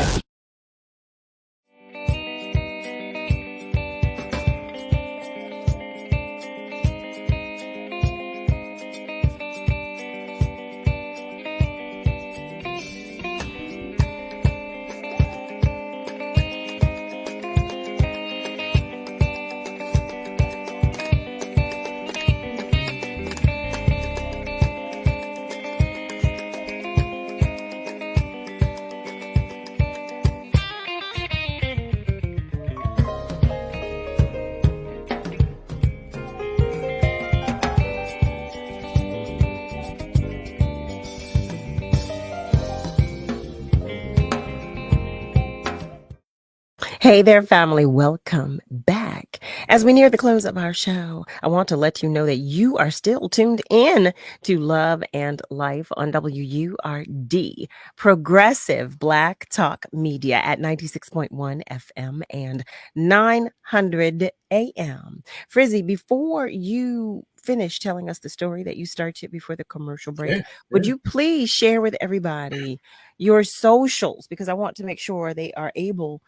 Hey there, family. Welcome back. As we near the close of our show, I want to let you know that you are still tuned in to Love and Life on WURD, Progressive Black Talk Media at 96.1 FM and 900 AM. FRZY, before you finish telling us the story that you started before the commercial break, would you please share with everybody your socials? Because I want to make sure they are able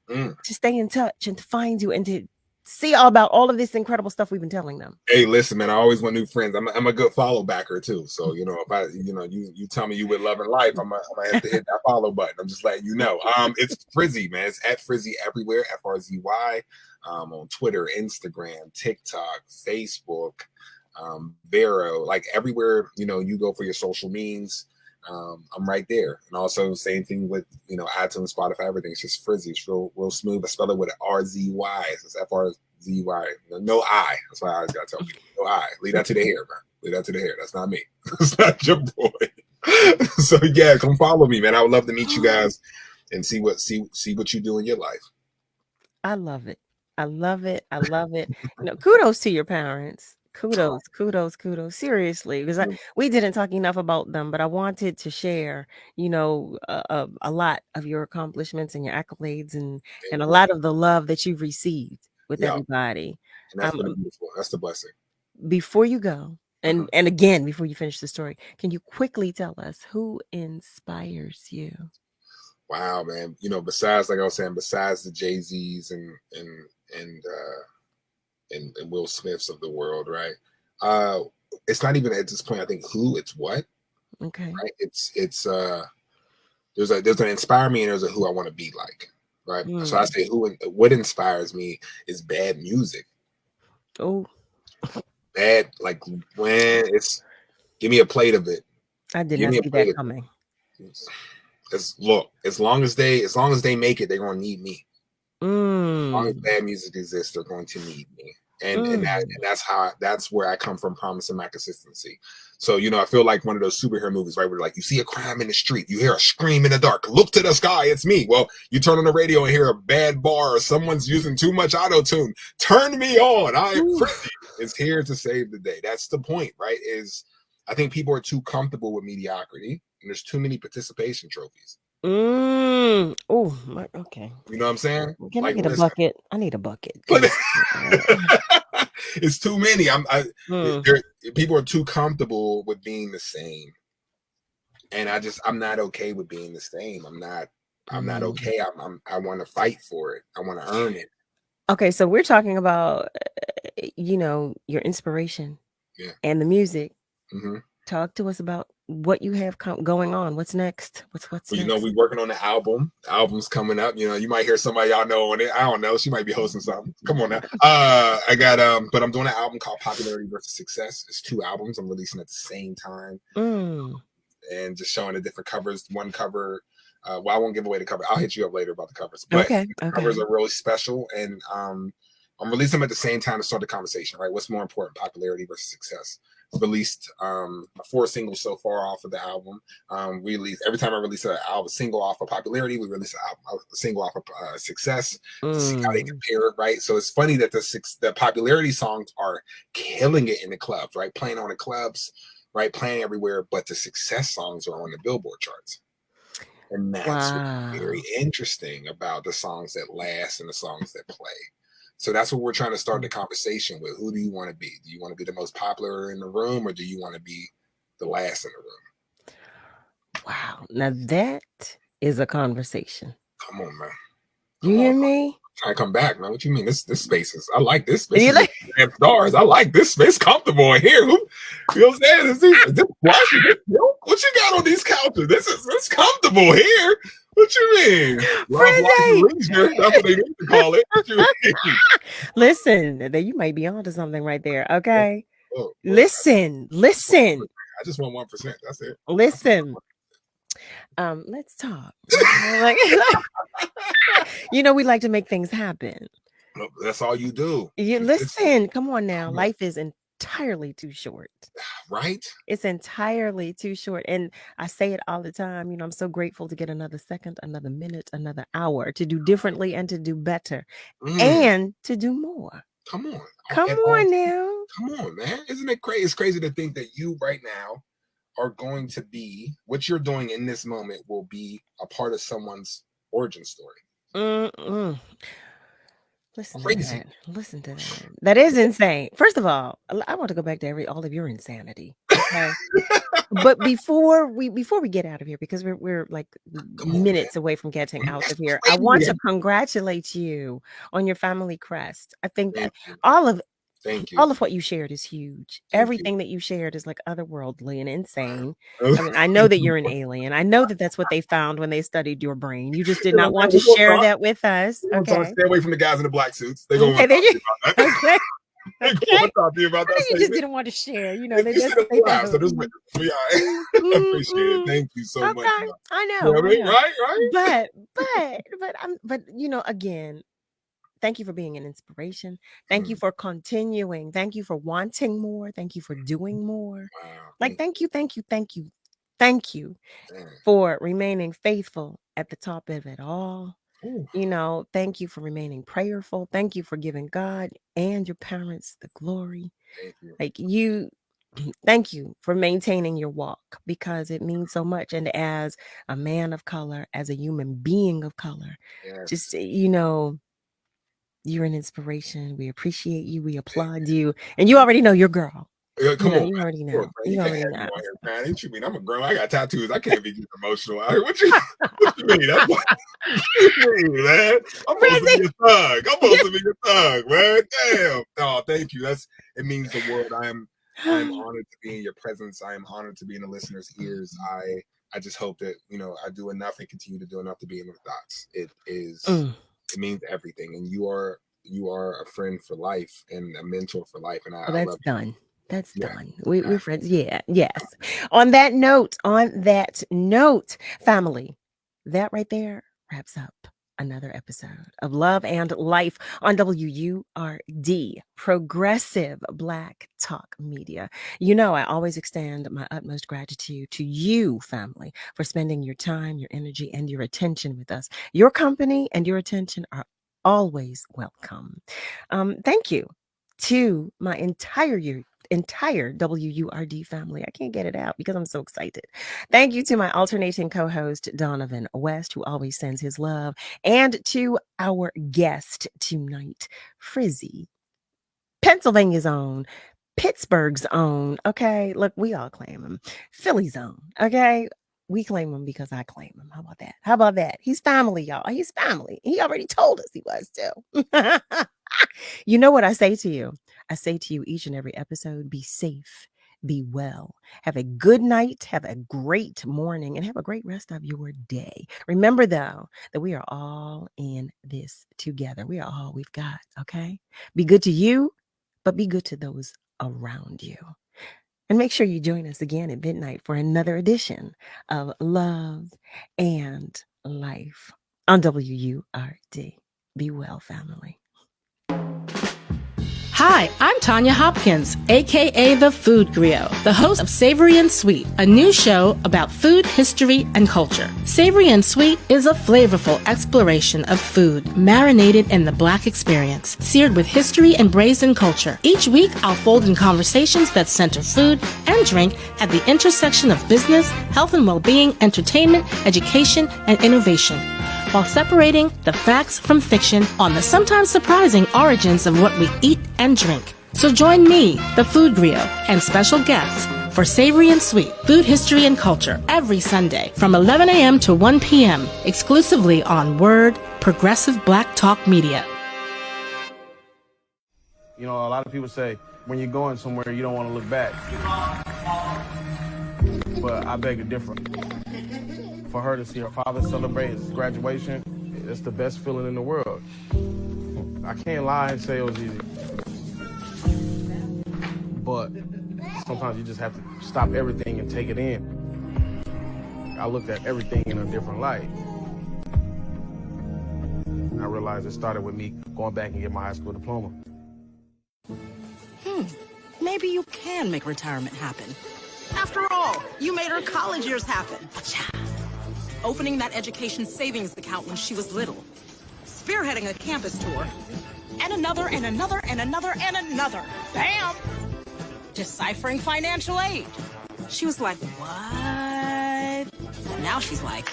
to stay in touch and to find you and to see all about all of this incredible stuff we've been telling them. Hey, listen, man, I always want new friends. I'm a good follow backer too. So, you know, if I, you know, you tell me you with Love and Life, I'm gonna have to hit that follow button. I'm just letting you know. It's FRZY, man. It's at FRZY everywhere, FRZY, on Twitter, Instagram, TikTok, Facebook, Vero, like everywhere, you know, you go for your social means. I'm right there. And also same thing with, you know, iTunes, Spotify, everything. It's just FRZY. It's real smooth. I spell it with an RZY. It's FRZY. No I. That's why I always gotta tell people. No I. Leave that to the hair, man. Leave that to the hair. That's not me. That's not your boy. So yeah, come follow me, man. I would love to meet you guys and see what you do in your life. I love it. I love it. I love it. You know, kudos to your parents. Kudos. Seriously, because we didn't talk enough about them, but I wanted to share, you know, a lot of your accomplishments and your accolades and a lot of the love that you've received with everybody. And that's really beautiful. That's the blessing. Before you go, and again, before you finish the story, can you quickly tell us who inspires you? Wow, man. You know, besides, like I was saying, besides the Jay-Z's and Will Smiths of the world, right? It's not even at this point, I think, who, it's what. Okay. Right? It's there's an inspire me and there's a who I want to be like, right? So I say what inspires me is bad music. Oh. Bad, like when it's give me a plate of it. I did not see that coming. As long as they make it, they're gonna need me. As long as bad music exists, they're going to need me. And that's where I come from, promising my consistency. So, you know, I feel like one of those superhero movies, right? Where like you see a crime in the street, you hear a scream in the dark, look to the sky, it's me. Well, you turn on the radio and hear a bad bar or someone's using too much auto-tune. Turn me on. I am FRZY. It's here to save the day. That's the point, right? Is I think people are too comfortable with mediocrity and there's too many participation trophies. Oh, okay. You know what I'm saying? Can I get a bucket? I need a bucket. It's too many. People are too comfortable with being the same, and I'm not okay with being the same. I'm not okay. I want to fight for it. I want to earn it. Okay, so we're talking about, you know, your inspiration, and the music. Talk to us about what you have going on. What's next? What's next? You know, we're working on the album. The album's coming up. You know, you might hear somebody y'all know on it. I don't know. She might be hosting something. Come on now. I got but I'm doing an album called Popularity versus Success. It's 2 albums I'm releasing at the same time. and just showing the different covers. One cover, well, I won't give away the cover. I'll hit you up later about the covers. But the covers are really special, and I'm releasing them at the same time to start the conversation, right? What's more important, popularity versus success? Released 4 singles so far off of the album. We release every time I release a single off of popularity, we release a single off of success to see how they compare, right? So it's funny that the popularity songs are killing it in the clubs, right? Playing on the clubs, right? Playing everywhere, but the success songs are on the Billboard charts. And that's what's very interesting about the songs that last and the songs that play. So that's what we're trying to start the conversation with. Who do you want to be? Do you want to be the most popular in the room, or do you want to be the last in the room? Wow. Now that is a conversation. Come on, man. You hear me? Trying to come back, man. What you mean? This space is, I like this space. You have stars. I like this space. Comfortable in here. You know what I'm saying? Is this plush? What you got on these couches? It's comfortable here. What you mean? Leisure. That's what they need to call it. What you mean? Listen, you might be onto something right there. Okay. Listen. I just want 1%. That's it. Listen. Let's talk. We like to make things happen. That's all you do. Listen, come on now. Life is entirely too short. Right? It's entirely too short. And I say it all the time. I'm so grateful to get another second, another minute, another hour to do differently and to do better and to do more. Come on. Come on now. Come on, man. Isn't it crazy? It's crazy to think that you right now are going to be, what you're doing in this moment will be a part of someone's origin story. Listen to that. Listen to that. That is insane. First of all, I want to go back to all of your insanity. Okay? But before we get out of here, because we're like minutes away from getting out of here, I want to congratulate you on your family crest. I think all of what you shared is huge. Everything that you shared is like otherworldly and insane. I mean, I know that you're an alien. I know that that's what they found when they studied your brain. You just did not want to share that with us. Okay. Stay away from the guys in the black suits. They're going to talk to you about that. They're going to talk to you about that. You just didn't want to share. They just so I appreciate it. Thank you so much. I know. Right. But again, thank you for being an inspiration. Thank you for continuing. Thank you for wanting more. Thank you for doing more. Thank you for remaining faithful at the top of it all. Thank you for remaining prayerful. Thank you for giving God and your parents the glory. Thank you for maintaining your walk, because it means so much. And as a man of color, as a human being of color, just, you're an inspiration. We appreciate you. We applaud you. And you already know your girl. Come on, you already know. You already know. Man, what you mean? I'm a girl. I got tattoos. I can't be emotional. What you mean? That's what you mean, man. I'm supposed to be a thug. Man. Damn. Oh, thank you. It means the world. I am honored to be in your presence. I am honored to be in the listeners' ears. I just hope that I do enough and continue to do enough to be in their thoughts. It means everything, and you are a friend for life and a mentor for life. And I love done. You. That's done. We're friends. Yeah. Yes. On that note, family, that right there wraps up another episode of Love and Life on WURD, Progressive Black Talk Media. I always extend my utmost gratitude to you, family, for spending your time, your energy, and your attention with us. Your company and your attention are always welcome. Thank you to my entire WURD family. I can't get it out because I'm so excited. Thank you to my alternating co-host, Donavan West, who always sends his love, and to our guest tonight, FRZY, Pennsylvania's own, Pittsburgh's own. Okay, look, we all claim him. Philly's own. Okay, we claim him because I claim him. How about that? He's family, y'all. He's family. He already told us he was too. You know what I say to you? I say to you each and every episode, be safe, be well, have a good night, have a great morning, and have a great rest of your day. Remember, though, that we are all in this together. We are all we've got, okay? Be good to you, but be good to those around you. And make sure you join us again at midnight for another edition of Love and Life on WURD. Be well, family. Hi, I'm Tanya Hopkins, aka the Food Griot, the host of Savory and Sweet, a new show about food, history, and culture. Savory and Sweet is a flavorful exploration of food marinated in the Black experience, seared with history and braised culture. Each week, I'll fold in conversations that center food and drink at the intersection of business, health and well-being, entertainment, education, and innovation, while separating the facts from fiction on the sometimes surprising origins of what we eat and drink. So join me, the Food Griot, and special guests for Savory and Sweet, Food, History, and Culture every Sunday from 11 a.m. to 1 p.m. exclusively on WURD, Progressive Black Talk Media. You know, a lot of people say when you're going somewhere, you don't want to look back. But I beg to differ. For her to see her father celebrate his graduation, it's the best feeling in the world. I can't lie and say it was easy. But sometimes you just have to stop everything and take it in. I looked at everything in a different light. I realized it started with me going back and getting my high school diploma. Maybe you can make retirement happen. After all, you made her college years happen. Opening that education savings account when she was little. Spearheading a campus tour. And another, and another, and another, and another. Bam! Deciphering financial aid. She was like, what? Now she's like,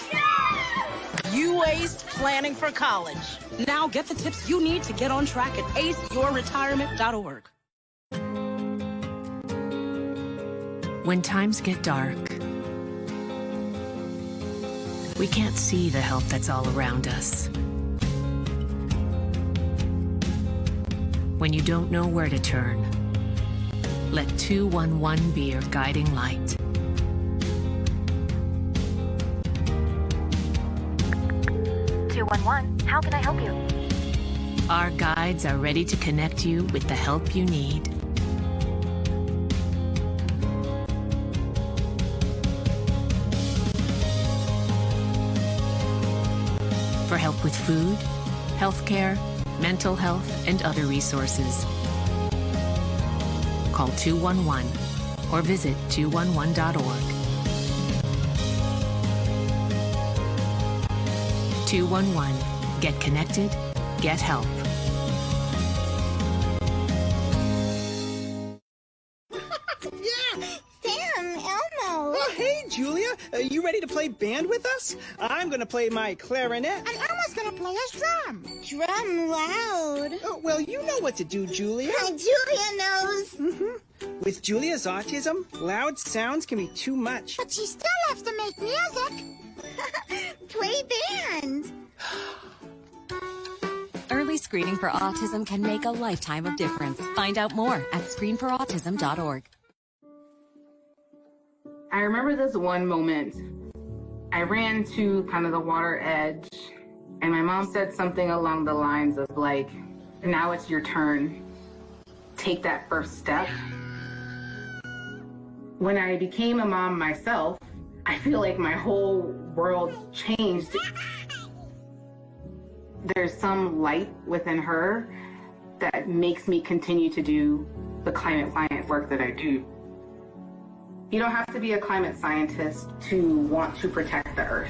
you aced planning for college. Now get the tips you need to get on track at aceyourretirement.org. When times get dark, we can't see the help that's all around us. When you don't know where to turn, let 211 be your guiding light. How can I help you? Our guides are ready to connect you with the help you need. For help with food, healthcare, mental health, and other resources, call 211 or visit 211.org. 211. Get connected, get help. Oh, hey, Julia. You ready to play band with us? I'm going to play my clarinet. And Elmo's gonna play his drum. Drum loud. Oh, well, you know what to do, Julia. Julia knows. With Julia's autism, loud sounds can be too much. But she still has to make music. Play band. Early screening for autism can make a lifetime of difference. Find out more at screenforautism.org. I remember this one moment. I ran to kind of the water edge, and my mom said something along the lines of like, now it's your turn. Take that first step. When I became a mom myself, I feel like my whole world changed. There's some light within her that makes me continue to do the climate science work that I do. You don't have to be a climate scientist to want to protect the earth.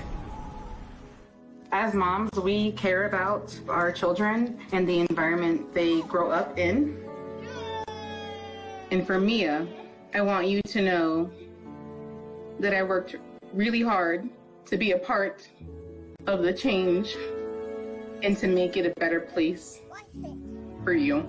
As moms, we care about our children and the environment they grow up in. And for Mia, I want you to know that I worked really hard to be a part of the change and to make it a better place for you.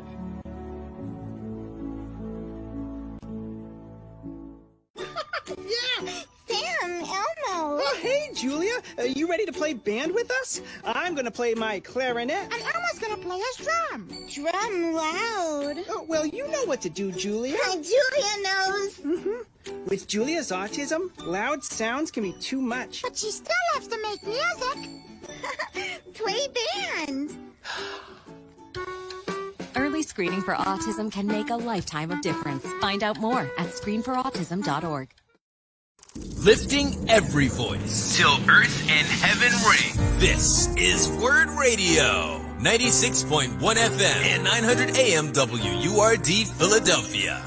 Elmo. Oh, hey, Julia. You ready to play band with us? I'm going to play my clarinet. And Elmo's gonna play his drum. Drum loud. Oh, well, you know what to do, Julia. Julia knows. With Julia's autism, loud sounds can be too much. But she still has to make music. Play band. Early Screening for autism can make a lifetime of difference. Find out more at screenforautism.org. Lifting every voice till earth and heaven ring. This is WURD Radio, 96.1 FM and 900 AM WURD Philadelphia.